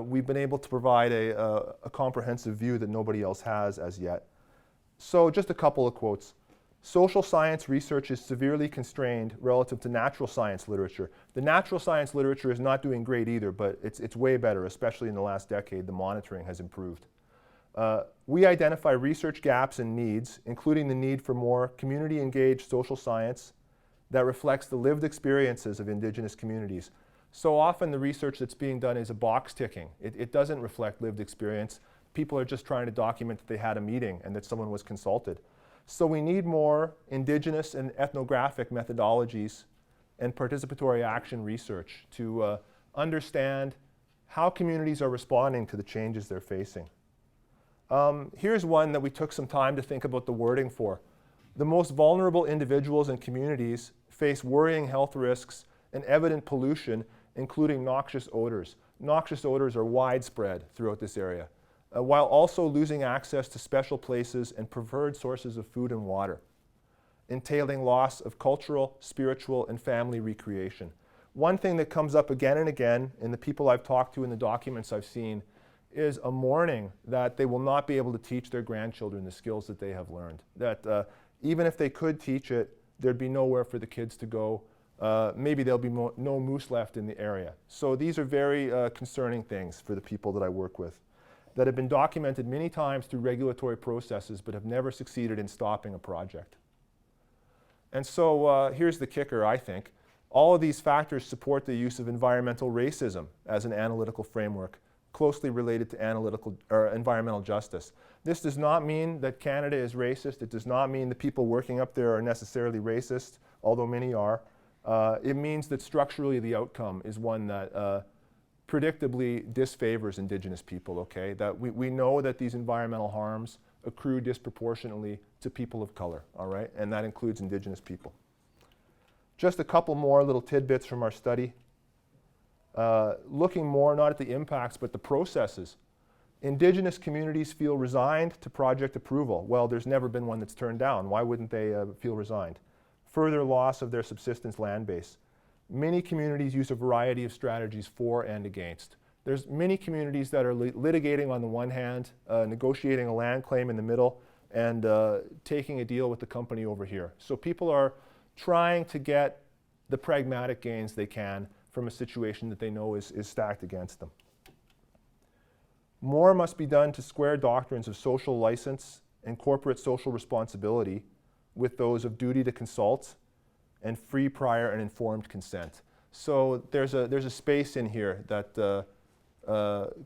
we've been able to provide a comprehensive view that nobody else has as yet. So just a couple of quotes. Social science research is severely constrained relative to natural science literature. The natural science literature is not doing great either, but it's way better, especially in the last decade. The monitoring has improved. We identify research gaps and needs, including the need for more community-engaged social science that reflects the lived experiences of Indigenous communities. So often the research that's being done is a box ticking. It doesn't reflect lived experience. People are just trying to document that they had a meeting and that someone was consulted. So we need more Indigenous and ethnographic methodologies and participatory action research to understand how communities are responding to the changes they're facing. Here's one that we took some time to think about the wording for. The most vulnerable individuals and communities face worrying health risks and evident pollution, including noxious odors. Noxious odors are widespread throughout this area, while also losing access to special places and preferred sources of food and water, entailing loss of cultural, spiritual, and family recreation. One thing that comes up again and again in the people I've talked to and the documents I've seen is a mourning that they will not be able to teach their grandchildren the skills that they have learned. That even if they could teach it, there'd be nowhere for the kids to go. Maybe there'll be no moose left in the area. So these are very concerning things for the people that I work with. that have been documented many times through regulatory processes but have never succeeded in stopping a project. And so here's the kicker, I think. All of these factors support the use of environmental racism as an analytical framework, closely related to environmental justice. This does not mean that Canada is racist. It does not mean the people working up there are necessarily racist, although many are. It means that structurally the outcome is one that predictably disfavors Indigenous people, okay? That we know that these environmental harms accrue disproportionately to people of color, all right? And that includes Indigenous people. Just a couple more little tidbits from our study. Looking more not at the impacts but the processes. Indigenous communities feel resigned to project approval. Well, there's never been one that's turned down. Why wouldn't they feel resigned? Further loss of their subsistence land base. Many communities use a variety of strategies for and against. There's many communities that are litigating on the one hand, negotiating a land claim in the middle, and taking a deal with the company over here. So people are trying to get the pragmatic gains they can from a situation that they know is stacked against them. More must be done to square doctrines of social license and corporate social responsibility with those of duty to consult and free, prior, and informed consent. So there's a space in here that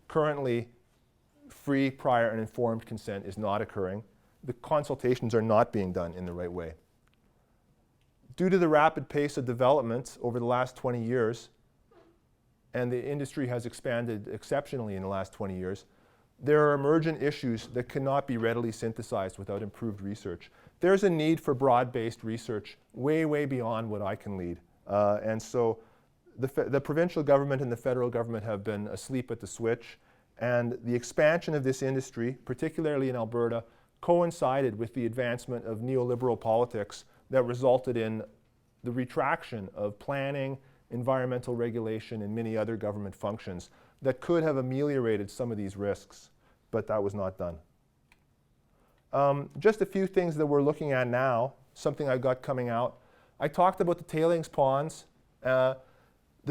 currently free, prior, and informed consent is not occurring. The consultations are not being done in the right way. Due to the rapid pace of development over the last 20 years, and the industry has expanded exceptionally in the last 20 years, there are emergent issues that cannot be readily synthesized without improved research. There's a need for broad-based research way, way beyond what I can lead. And so the provincial government and the federal government have been asleep at the switch, and the expansion of this industry, particularly in Alberta, coincided with the advancement of neoliberal politics that resulted in the retraction of planning, environmental regulation, and many other government functions that could have ameliorated some of these risks, but that was not done. Just a few things that we're looking at now, something I got coming out. I talked about the tailings ponds. The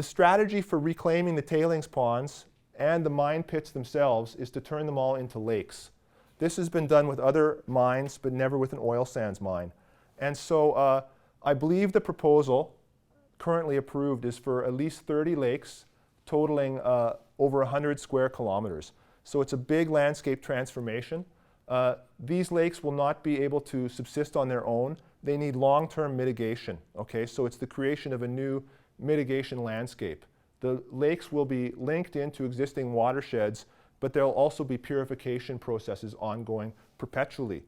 strategy for reclaiming the tailings ponds and the mine pits themselves is to turn them all into lakes. This has been done with other mines, but never with an oil sands mine. And so I believe the proposal currently approved is for at least 30 lakes, totaling over 100 square kilometers. So it's a big landscape transformation. These lakes will not be able to subsist on their own. They need long-term mitigation, okay? So it's the creation of a new mitigation landscape. The lakes will be linked into existing watersheds, but there'll also be purification processes ongoing perpetually.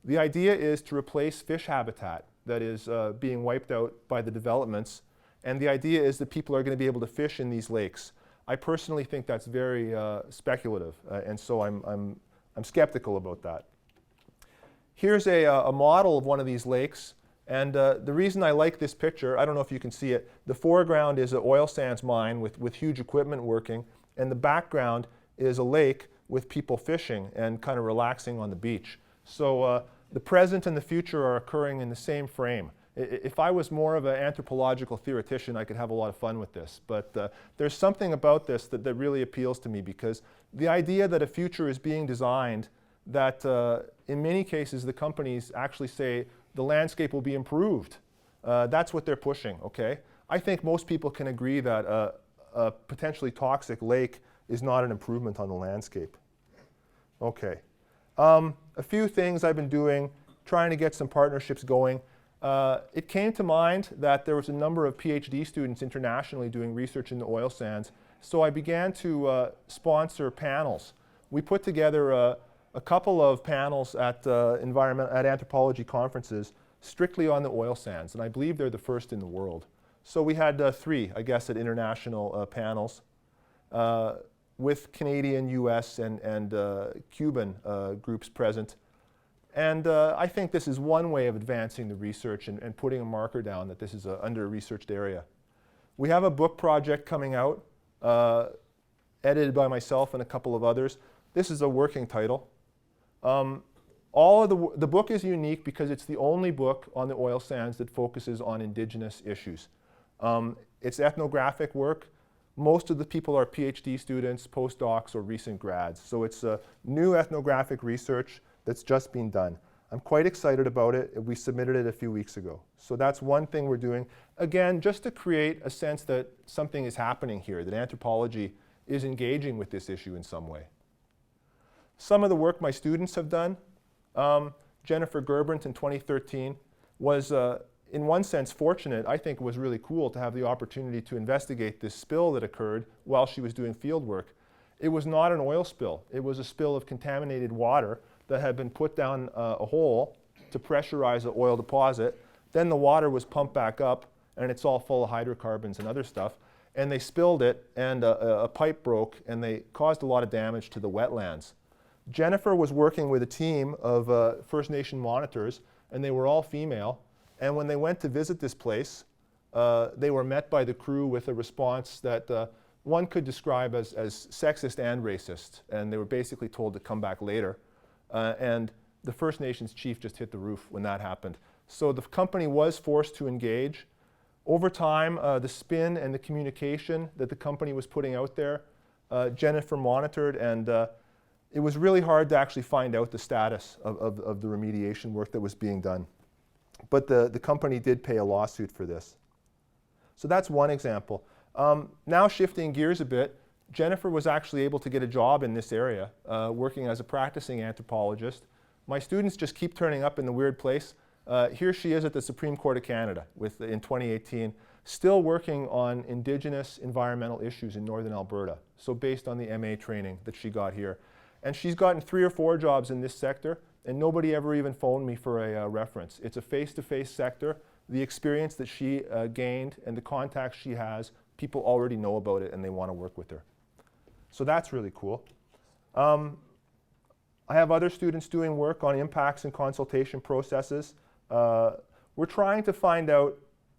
The idea is to replace fish habitat that is being wiped out by the developments, and the idea is that people are going to be able to fish in these lakes. I personally think that's very speculative, and so I'm skeptical about that. Here's a model of one of these lakes, and the reason I like this picture, I don't know if you can see it, the foreground is an oil sands mine with huge equipment working, and the background is a lake with people fishing and kind of relaxing on the beach. So the present and the future are occurring in the same frame. If I was more of an anthropological theoretician, I could have a lot of fun with this. But there's something about this that really appeals to me, because the idea that a future is being designed that in many cases the companies actually say the landscape will be improved. That's what they're pushing, okay? I think most people can agree that a potentially toxic lake is not an improvement on the landscape. Okay. A few things I've been doing, trying to get some partnerships going. It came to mind that there was a number of PhD students internationally doing research in the oil sands, so I began to sponsor panels. We put together a couple of panels at anthropology conferences strictly on the oil sands, and I believe they're the first in the world. So we had 3, I guess, at international panels with Canadian, US, and Cuban groups present. And I think this is one way of advancing the research and putting a marker down that this is an under-researched area. We have a book project coming out, edited by myself and a couple of others. This is a working title. The book is unique because it's the only book on the oil sands that focuses on Indigenous issues. It's ethnographic work. Most of the people are PhD students, postdocs, or recent grads. So it's new ethnographic research that's just been done. I'm quite excited about it. We submitted it a few weeks ago. So that's one thing we're doing. Again, just to create a sense that something is happening here, that anthropology is engaging with this issue in some way. Some of the work my students have done, Jennifer Gerbrandt in 2013 was in one sense fortunate. I think it was really cool to have the opportunity to investigate this spill that occurred while she was doing field work. It was not an oil spill. It was a spill of contaminated water that had been put down a hole to pressurize the oil deposit. Then the water was pumped back up, and it's all full of hydrocarbons and other stuff. And they spilled it, and a pipe broke, and they caused a lot of damage to the wetlands. Jennifer was working with a team of First Nation monitors, and they were all female. And when they went to visit this place, they were met by the crew with a response that one could describe as sexist and racist. And they were basically told to come back later. And the First Nations chief just hit the roof when that happened. So the company was forced to engage. Over time, the spin and the communication that the company was putting out there, Jennifer monitored, and it was really hard to actually find out the status of the remediation work that was being done. But the company did pay a lawsuit for this. So that's one example. Now shifting gears a bit, Jennifer was actually able to get a job in this area, working as a practicing anthropologist. My students just keep turning up in the weird place. Here she is at the Supreme Court of Canada in 2018, still working on Indigenous environmental issues in Northern Alberta, so based on the MA training that she got here. And she's gotten 3 or 4 jobs in this sector, and nobody ever even phoned me for a reference. It's a face-to-face sector. The experience that she gained and the contacts she has, people already know about it and they want to work with her. So that's really cool. I have other students doing work on impacts and consultation processes. We're trying to find out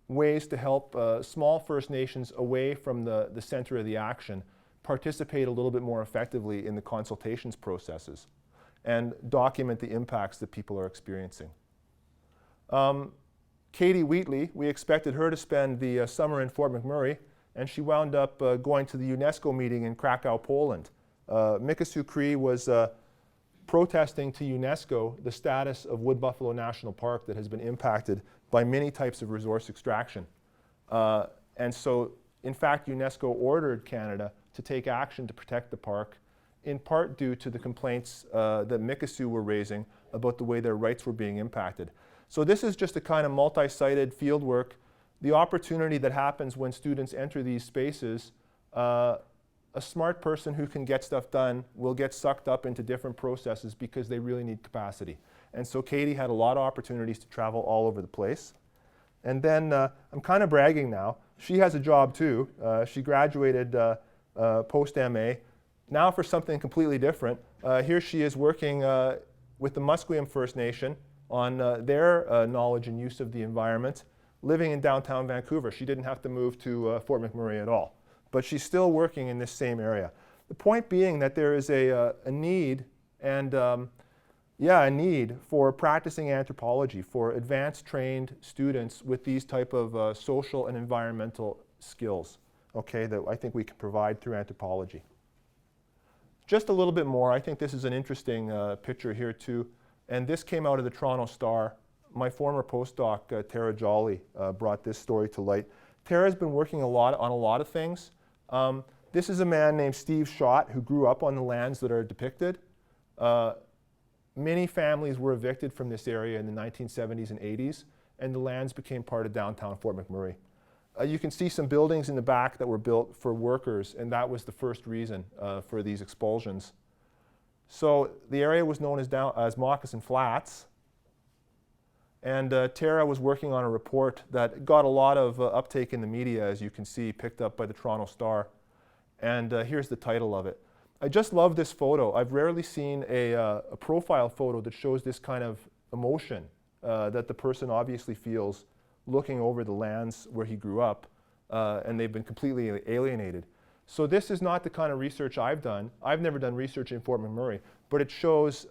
ways to help small First Nations away from the center of the action participate a little bit more effectively in the consultations processes and document the impacts that people are experiencing. Katie Wheatley, we expected her to spend the summer in Fort McMurray, and she wound up going to the UNESCO meeting in Krakow, Poland. Mikisew Cree was protesting to UNESCO the status of Wood Buffalo National Park that has been impacted by many types of resource extraction. And so, in fact, UNESCO ordered Canada to take action to protect the park, in part due to the complaints that Mikisew were raising about the way their rights were being impacted. So this is just a kind of multi-sited field work. The opportunity that happens when students enter these spaces, a smart person who can get stuff done will get sucked up into different processes because they really need capacity. And so Katie had a lot of opportunities to travel all over the place. And then I'm kind of bragging now. She has a job too. She graduated post-MA. Now for something completely different. Here she is working with the Musqueam First Nation on their knowledge and use of the environment, living in downtown Vancouver. She didn't have to move to Fort McMurray at all. But she's still working in this same area. The point being that there is a need and a need for practicing anthropology, for advanced trained students with these type of social and environmental skills, okay, that I think we can provide through anthropology. Just a little bit more, I think this is an interesting picture here too, and this came out of the Toronto Star. My former postdoc, Tara Jolly, brought this story to light. Tara's been working on a lot of things. This is a man named Steve Schott who grew up on the lands that are depicted. Many families were evicted from this area in the 1970s and 80s, and the lands became part of downtown Fort McMurray. You can see some buildings in the back that were built for workers, and that was the first reason for these expulsions. So the area was known as Moccasin Flats, and Tara was working on a report that got a lot of uptake in the media, as you can see, picked up by the Toronto Star. And here's the title of it. I just love this photo. I've rarely seen a profile photo that shows this kind of emotion that the person obviously feels looking over the lands where he grew up, and they've been completely alienated. So this is not the kind of research I've done. I've never done research in Fort McMurray, but it shows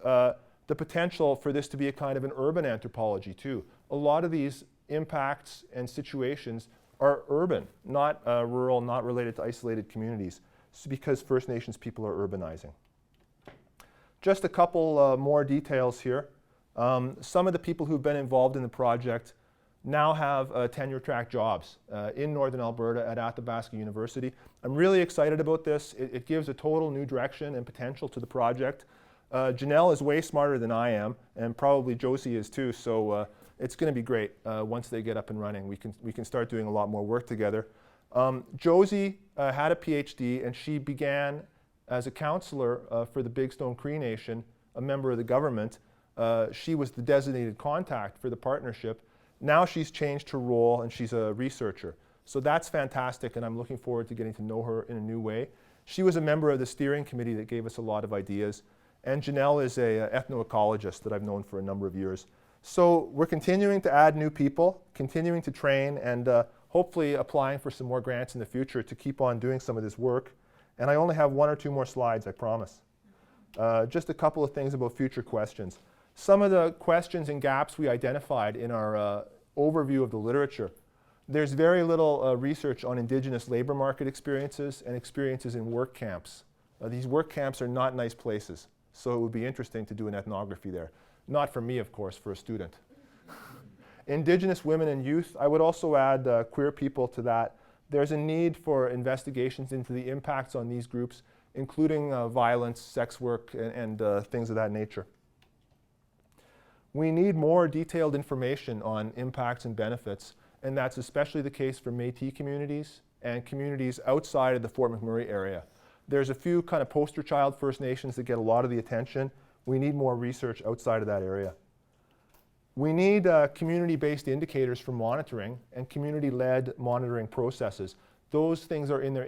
the potential for this to be a kind of an urban anthropology too. A lot of these impacts and situations are urban, not rural, not related to isolated communities. It's because First Nations people are urbanizing. Just a couple more details here. Some of the people who've been involved in the project now have tenure-track jobs in Northern Alberta at Athabasca University. I'm really excited about this. It gives a total new direction and potential to the project. Janelle is way smarter than I am, and probably Josie is too, so it's going to be great once they get up and running. We can start doing a lot more work together. Josie had a PhD, and she began as a counselor for the Big Stone Cree Nation, a member of the government. She was the designated contact for the partnership. Now she's changed her role and she's a researcher. So that's fantastic, and I'm looking forward to getting to know her in a new way. She was a member of the steering committee that gave us a lot of ideas. And Janelle is an ethnoecologist that I've known for a number of years. So we're continuing to add new people, continuing to train, and hopefully applying for some more grants in the future to keep on doing some of this work. And I only have one or two more slides, I promise. Just a couple of things about future questions. Some of the questions and gaps we identified in our overview of the literature. There's very little research on Indigenous labor market experiences and experiences in work camps. These work camps are not nice places, so it would be interesting to do an ethnography there. Not for me, of course, for a student. Indigenous women and youth, I would also add queer people to that. There's a need for investigations into the impacts on these groups, including violence, sex work, and things of that nature. We need more detailed information on impacts and benefits, and that's especially the case for Métis communities and communities outside of the Fort McMurray area. There's a few kind of poster child First Nations that get a lot of the attention. We need more research outside of that area. We need community-based indicators for monitoring and community-led monitoring processes. Those things are in their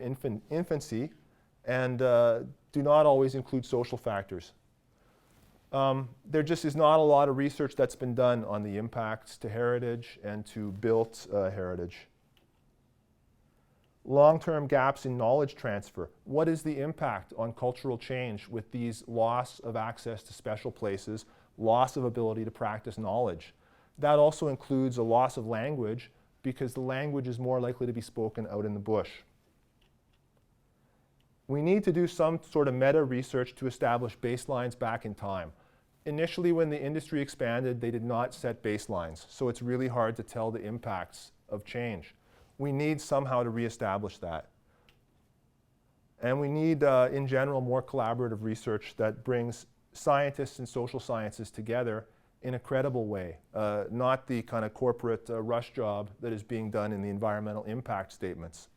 infancy and do not always include social factors. There just is not a lot of research that's been done on the impacts to heritage and to built heritage. Long-term gaps in knowledge transfer. What is the impact on cultural change with these loss of access to special places, loss of ability to practice knowledge? That also includes a loss of language because the language is more likely to be spoken out in the bush. We need to do some sort of meta research to establish baselines back in time. Initially, when the industry expanded, they did not set baselines, so it's really hard to tell the impacts of change. We need somehow to reestablish that. And we need, in general, more collaborative research that brings scientists and social sciences together in a credible way, not the kind of corporate rush job that is being done in the environmental impact statements.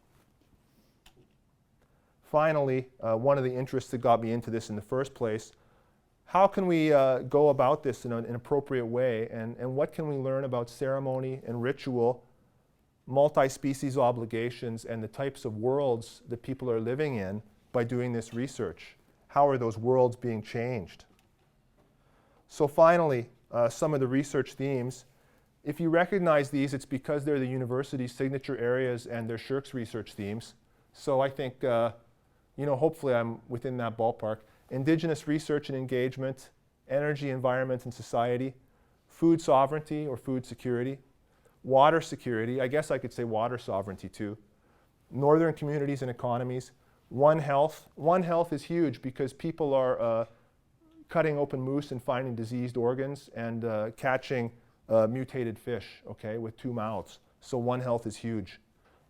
Finally, one of the interests that got me into this in the first place, how can we go about this in an appropriate way, and what can we learn about ceremony and ritual, multi-species obligations, and the types of worlds that people are living in by doing this research? How are those worlds being changed? So finally, some of the research themes. If you recognize these, it's because they're the university's signature areas and they're SSHRC's research themes. So I think, hopefully I'm within that ballpark. Indigenous research and engagement, energy, environment, and society, food sovereignty or food security, water security, I guess I could say water sovereignty too, northern communities and economies, One Health. One Health is huge because people are cutting open moose and finding diseased organs and catching mutated fish, okay, with 2 mouths. So One Health is huge.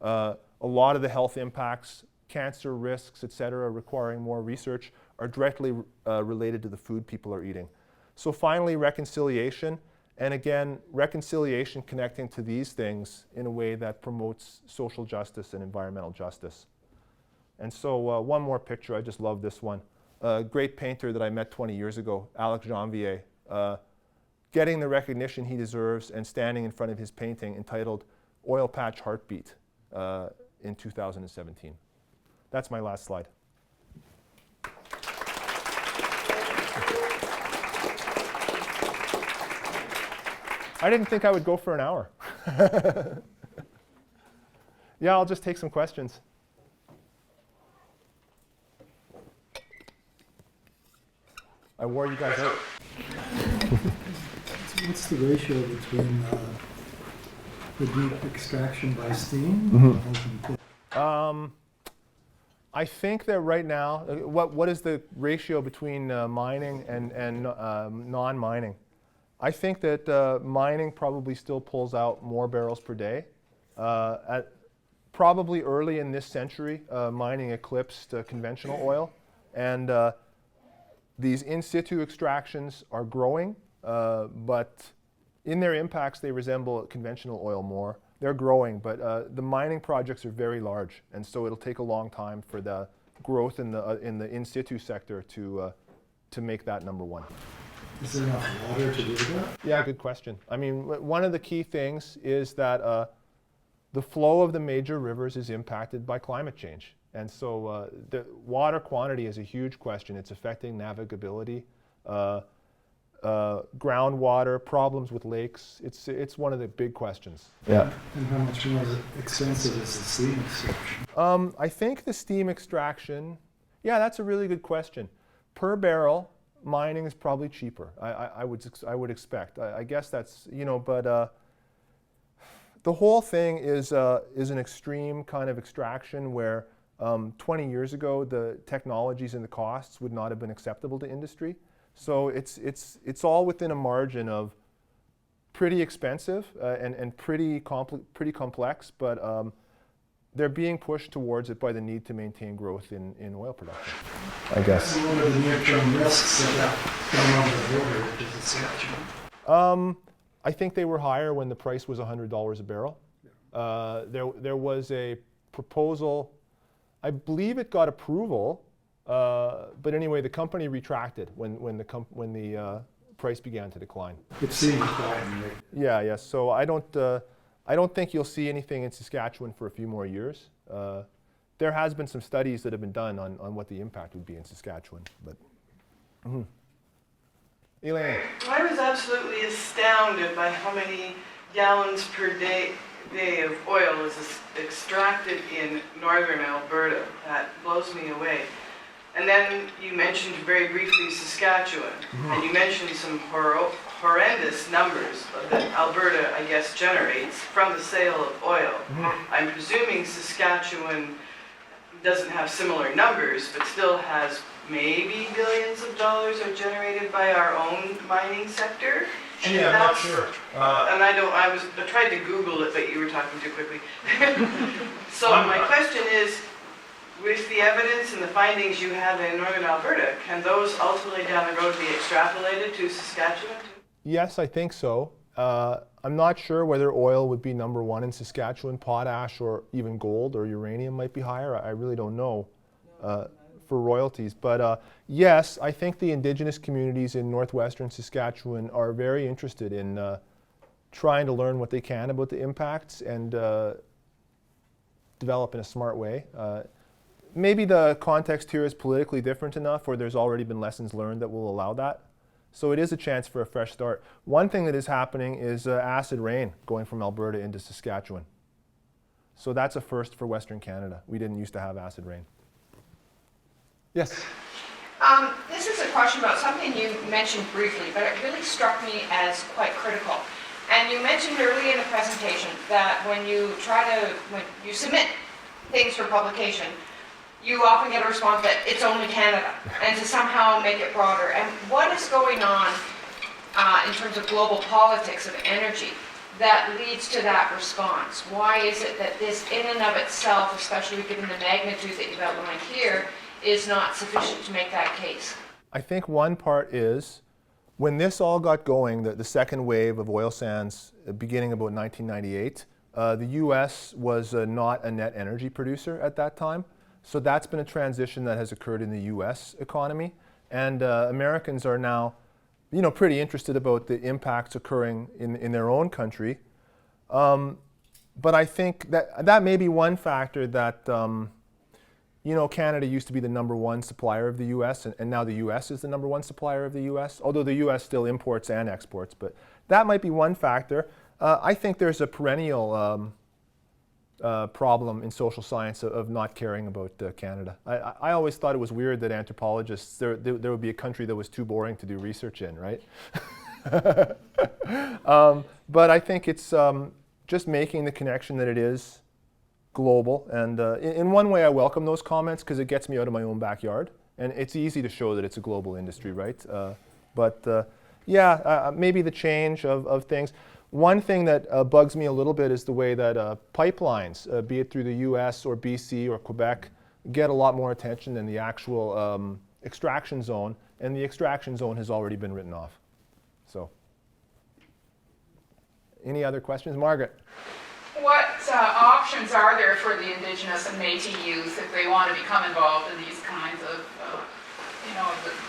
A lot of the health impacts, cancer risks, et cetera, requiring more research are directly related to the food people are eating. So finally, reconciliation. And again, reconciliation connecting to these things in a way that promotes social justice and environmental justice. And so one more picture, I just love this one. A great painter that I met 20 years ago, Alex Janvier, getting the recognition he deserves and standing in front of his painting entitled Oil Patch Heartbeat in 2017. That's my last slide. I didn't think I would go for an hour. Yeah, I'll just take some questions. I wore you guys out. What's the ratio between the deep extraction by steam? I think that right now, what is the ratio between mining and non-mining? I think that mining probably still pulls out more barrels per day. Probably early in this century, mining eclipsed conventional oil, and these in situ extractions are growing, but in their impacts they resemble conventional oil more. They're growing, but the mining projects are very large, and so it'll take a long time for the growth in the in situ sector to make that number one. Is there enough water to do that? Yeah, good question. I mean, one of the key things is that the flow of the major rivers is impacted by climate change, and so the water quantity is a huge question. It's affecting navigability. Groundwater, problems with lakes, it's one of the big questions. Yeah. And how much more expensive is the steam extraction? I think the steam extraction, yeah, that's a really good question. Per barrel, mining is probably cheaper. I would expect. I guess that's, you know, but the whole thing is an extreme kind of extraction where 20 years ago the technologies and the costs would not have been acceptable to industry. So it's all within a margin of pretty expensive and pretty complex, but they're being pushed towards it by the need to maintain growth in oil production, I guess. And what are the near-term risks of that going on the border to Saskatchewan? I think they were higher when the price was $100 a barrel. There was a proposal, I believe it got approval. But anyway, the company retracted when the price began to decline. It seems declining, right? Yeah, yes. So I don't think you'll see anything in Saskatchewan for a few more years. There has been some studies that have been done on what the impact would be in Saskatchewan, but. Elaine. I was absolutely astounded by how many gallons per day of oil is extracted in northern Alberta. That blows me away. And then you mentioned very briefly Saskatchewan, and you mentioned some horrendous numbers that Alberta, I guess, generates from the sale of oil. I'm presuming Saskatchewan doesn't have similar numbers, but still has maybe billions of dollars are generated by our own mining sector. And yeah, I'm not sure. And I tried to Google it, but you were talking too quickly. So my question is, with the evidence and the findings you have in northern Alberta, can those ultimately down the road be extrapolated to Saskatchewan? Yes, I think so. I'm not sure whether oil would be number one in Saskatchewan. Potash or even gold or uranium might be higher. I really don't know for royalties. But yes, I think the Indigenous communities in northwestern Saskatchewan are very interested in trying to learn what they can about the impacts and develop in a smart way. Maybe the context here is politically different enough, or there's already been lessons learned that will allow that. So it is a chance for a fresh start. One thing that is happening is acid rain going from Alberta into Saskatchewan. So that's a first for Western Canada. We didn't used to have acid rain. Yes? This is a question about something you mentioned briefly, but it really struck me as quite critical. And you mentioned early in the presentation that when you submit things for publication, you often get a response that it's only Canada, and to somehow make it broader. And what is going on in terms of global politics of energy that leads to that response? Why is it that this in and of itself, especially given the magnitude that you've outlined here, is not sufficient to make that case? I think one part is when this all got going, the second wave of oil sands beginning about 1998, the US was not a net energy producer at that time. So that's been a transition that has occurred in the US economy. And Americans are now, pretty interested about the impacts occurring in their own country. But I think that may be one factor that, Canada used to be the number one supplier of the US, and now the US is the number one supplier of the US, although the US still imports and exports. But that might be one factor. I think there's a perennial problem in social science of not caring about Canada. I always thought it was weird that anthropologists, there would be a country that was too boring to do research in, right? But I think it's just making the connection that it is global. And in one way, I welcome those comments because it gets me out of my own backyard. And it's easy to show that it's a global industry, right? Maybe the change of things. One thing that bugs me a little bit is the way that pipelines, be it through the US or BC or Quebec, get a lot more attention than the actual extraction zone. And the extraction zone has already been written off. So, any other questions? Margaret? What options are there for the Indigenous and Métis youth if they want to become involved in these kinds of,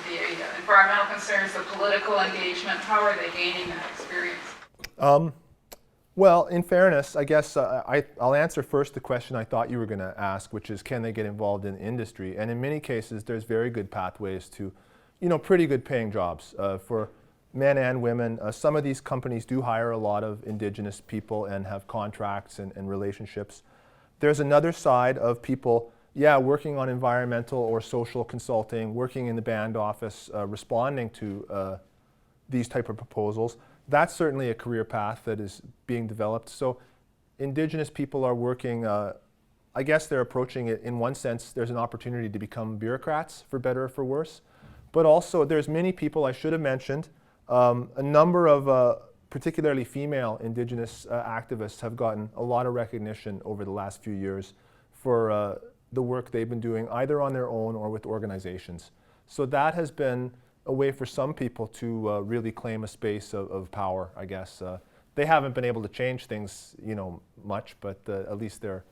the environmental concerns, the political engagement? How are they gaining that experience? Well, in fairness, I guess I'll answer first the question I thought you were going to ask, which is, can they get involved in industry? And in many cases, there's very good pathways to, pretty good paying jobs for men and women. Some of these companies do hire a lot of Indigenous people and have contracts and relationships. There's another side of people, working on environmental or social consulting, working in the band office, responding to these type of proposals. That's certainly a career path that is being developed. So Indigenous people are working, I guess they're approaching it in one sense, there's an opportunity to become bureaucrats, for better or for worse. But also there's many people I should have mentioned. A number of particularly female Indigenous activists have gotten a lot of recognition over the last few years for the work they've been doing either on their own or with organizations. So that has been a way for some people to really claim a space of power, I guess. They haven't been able to change things, much, but at least they're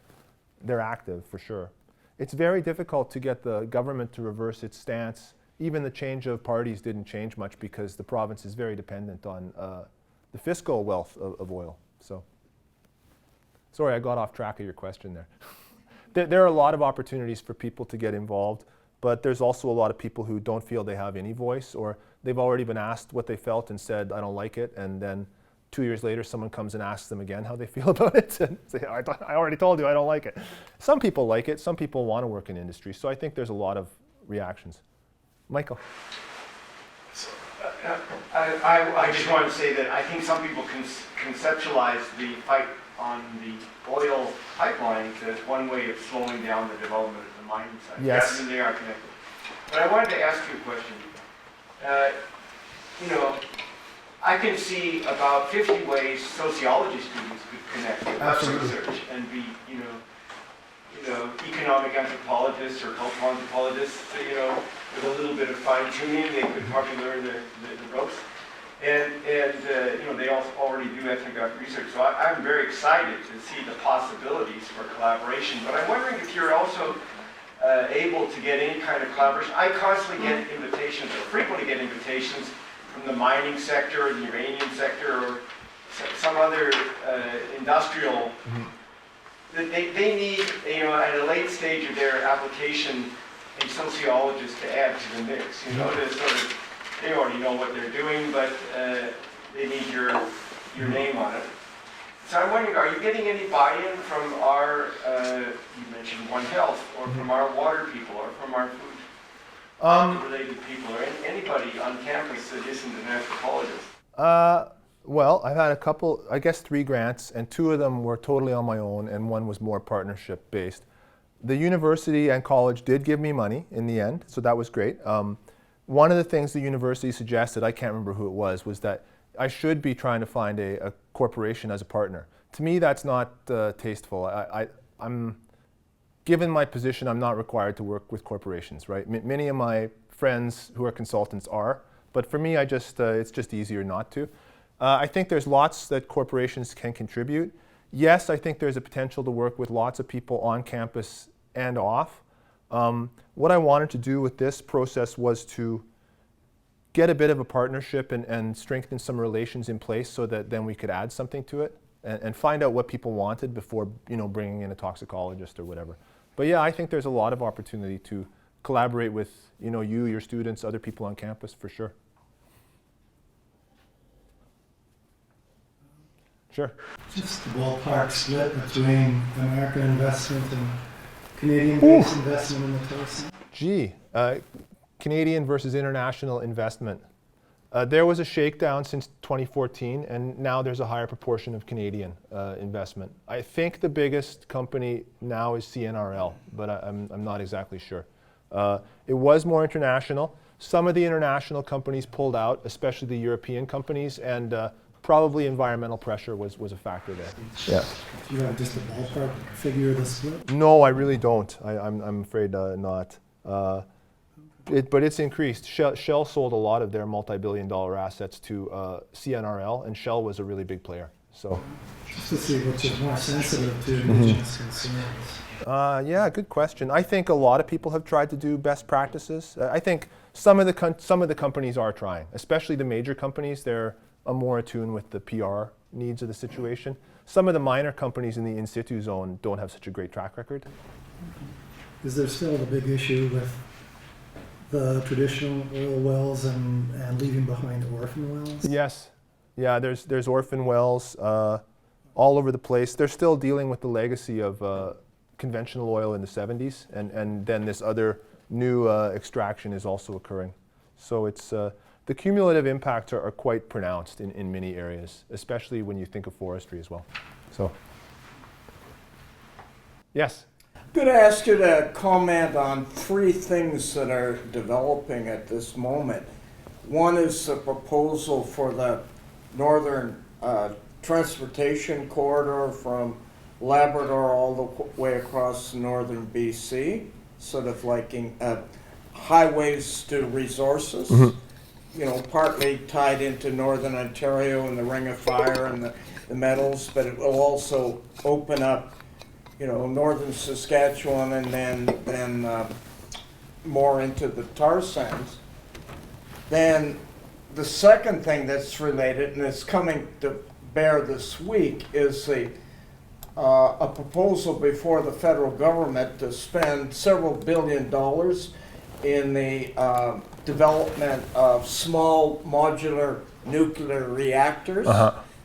active for sure. It's very difficult to get the government to reverse its stance. Even the change of parties didn't change much because the province is very dependent on the fiscal wealth of oil. So, sorry, I got off track of your question there. There are a lot of opportunities for people to get involved, but there's also a lot of people who don't feel they have any voice, or they've already been asked what they felt and said, I don't like it, and then 2 years later someone comes and asks them again how they feel about it, and say, I already told you I don't like it. Some people like it, some people want to work in industry, so I think there's a lot of reactions. Michael. So, I just want to say that I think some people conceptualize the fight on the oil pipelines as one way of slowing down the development of the mining side. Yes. And they are connected. But I wanted to ask you a question. I can see about 50 ways sociology students could connect with us research and be, economic anthropologists or cultural anthropologists, with a little bit of fine tuning, they could probably learn the ropes. And they also already do ethnographic research. So I'm very excited to see the possibilities for collaboration. But I'm wondering if you're also able to get any kind of collaboration. I constantly get invitations, or frequently get invitations from the mining sector, or the uranium sector, or some other industrial. They need, at a late stage of their application, a sociologist to add to the mix. To sort of, they already know what they're doing, but they need your name on it. So I'm wondering, are you getting any buy-in from our, you mentioned One Health, or from our water people, or from our food-related people, or anybody on campus that isn't an anthropologist? Well, I've had a couple, I guess 3 grants, and 2 of them were totally on my own, and 1 was more partnership-based. The university and college did give me money in the end, so that was great. One of the things the university suggested, I can't remember who it was that I should be trying to find a corporation as a partner. To me, that's not tasteful. I'm, given my position, I'm not required to work with corporations, right? Many of my friends who are consultants are, but for me, it's just easier not to. I think there's lots that corporations can contribute. Yes, I think there's a potential to work with lots of people on campus and off. What I wanted to do with this process was to get a bit of a partnership and strengthen some relations in place so that then we could add something to it and find out what people wanted before bringing in a toxicologist or whatever. But yeah, I think there's a lot of opportunity to collaborate with your students, other people on campus for sure. Sure. Just the ballpark split between American investment and Canadian-based investment in the Tilson. Gee, Canadian versus international investment. There was a shakedown since 2014, and now there's a higher proportion of Canadian investment. I think the biggest company now is CNRL, but I'm not exactly sure. It was more international. Some of the international companies pulled out, especially the European companies, and probably environmental pressure was a factor there. Yeah. Do you have just a ballpark figure of the split? No, I really don't. I'm afraid not. But it's increased. Shell sold a lot of their multi-billion-dollar assets to CNRL, and Shell was a really big player. So, Just to see which is more sensitive to indigenous concerns. yeah, good question. I think a lot of people have tried to do best practices. I think some of the companies are trying, especially the major companies. They're more attuned with the PR needs of the situation. Some of the minor companies in the in situ zone don't have such a great track record. Is there still the big issue with the traditional oil wells and leaving behind orphan wells? Yes. Yeah, there's orphan wells all over the place. They're still dealing with the legacy of conventional oil in the 70s, and then this other new extraction is also occurring. So it's the cumulative impacts are quite pronounced in many areas, especially when you think of forestry as well. So, yes? I'm going to ask you to comment on three things that are developing at this moment. One is the proposal for the northern transportation corridor from Labrador all the way across northern BC, sort of like highways to resources. Mm-hmm. You know, partly tied into northern Ontario and the Ring of Fire and the metals, but it will also open up, you know, northern Saskatchewan and then more into the tar sands. Then the second thing that's related, and it's coming to bear this week, is a proposal before the federal government to spend several $billions in the development of small modular nuclear reactors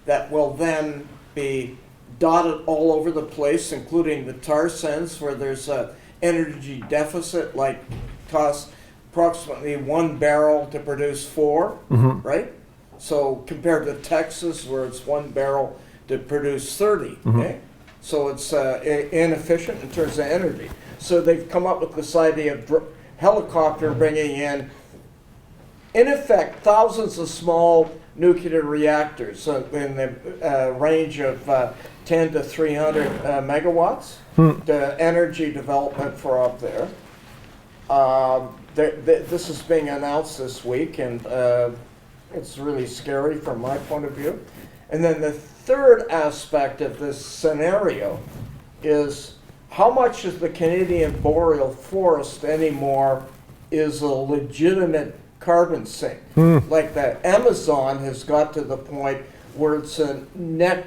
that will then be dotted all over the place, including the tar sands, where there's an energy deficit, like costs approximately 1 barrel to produce 4, right? So compared to Texas, where it's 1 barrel to produce 30, okay? So it's inefficient in terms of energy. So they've come up with this idea of helicopter bringing in effect, thousands of small nuclear reactors in the range of 10 to 300 megawatts. The energy development for up there. This is being announced this week, and it's really scary from my point of view. And then the third aspect of this scenario is how much of the Canadian boreal forest anymore is a legitimate carbon sink. Like the Amazon has got to the point where it's a net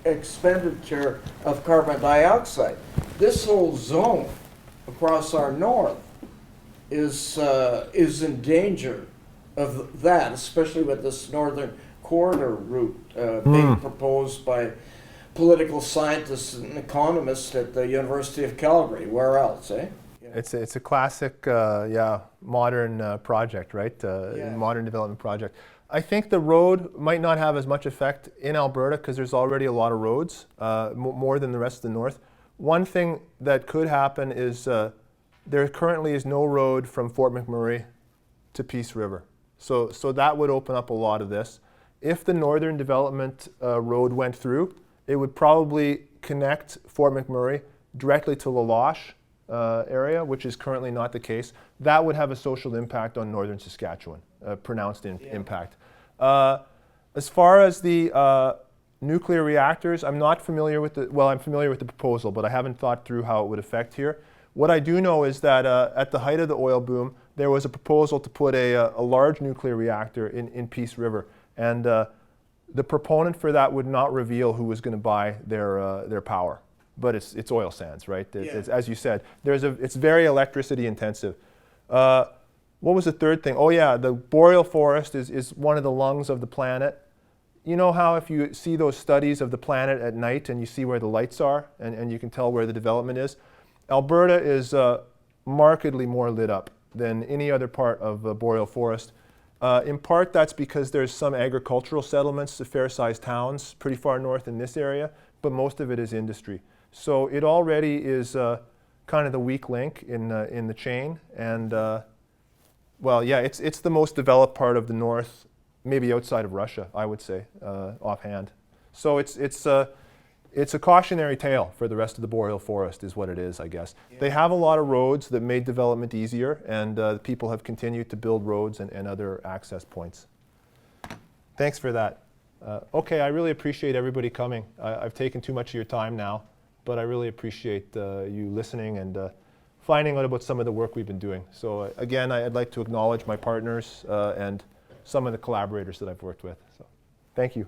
expenditure of carbon dioxide. This whole zone across our north is in danger of that, especially with this northern corridor route being proposed by political scientists and economists at the University of Calgary. Where else, eh? It's a classic, modern project, right? Modern development project. I think the road might not have as much effect in Alberta because there's already a lot of roads, more than the rest of the north. One thing that could happen is there currently is no road from Fort McMurray to Peace River. So that would open up a lot of this. If the northern development road went through, it would probably connect Fort McMurray directly to La Loche area, which is currently not the case. That would have a social impact on northern Saskatchewan, pronounced impact. As far as the nuclear reactors, I'm not familiar with I'm familiar with the proposal, but I haven't thought through how it would affect here. What I do know is that at the height of the oil boom, there was a proposal to put a large nuclear reactor in Peace River, and the proponent for that would not reveal who was going to buy their power. But it's oil sands, right? It's, as you said, it's very electricity intensive. What was the third thing? Oh yeah, the boreal forest is one of the lungs of the planet. You know how if you see those studies of the planet at night and you see where the lights are and you can tell where the development is? Alberta is markedly more lit up than any other part of the boreal forest. In part, that's because there's some agricultural settlements, fair-sized towns, pretty far north in this area, but most of it is industry. So it already is kind of the weak link in the chain, and well, yeah, it's the most developed part of the north, maybe outside of Russia, I would say, offhand. So it's a cautionary tale for the rest of the boreal forest, is what it is, I guess. Yeah. They have a lot of roads that made development easier, and people have continued to build roads and other access points. Thanks for that. Okay, I really appreciate everybody coming. I've taken too much of your time now, but I really appreciate you listening and finding out about some of the work we've been doing. So again, I'd like to acknowledge my partners and some of the collaborators that I've worked with. So, thank you.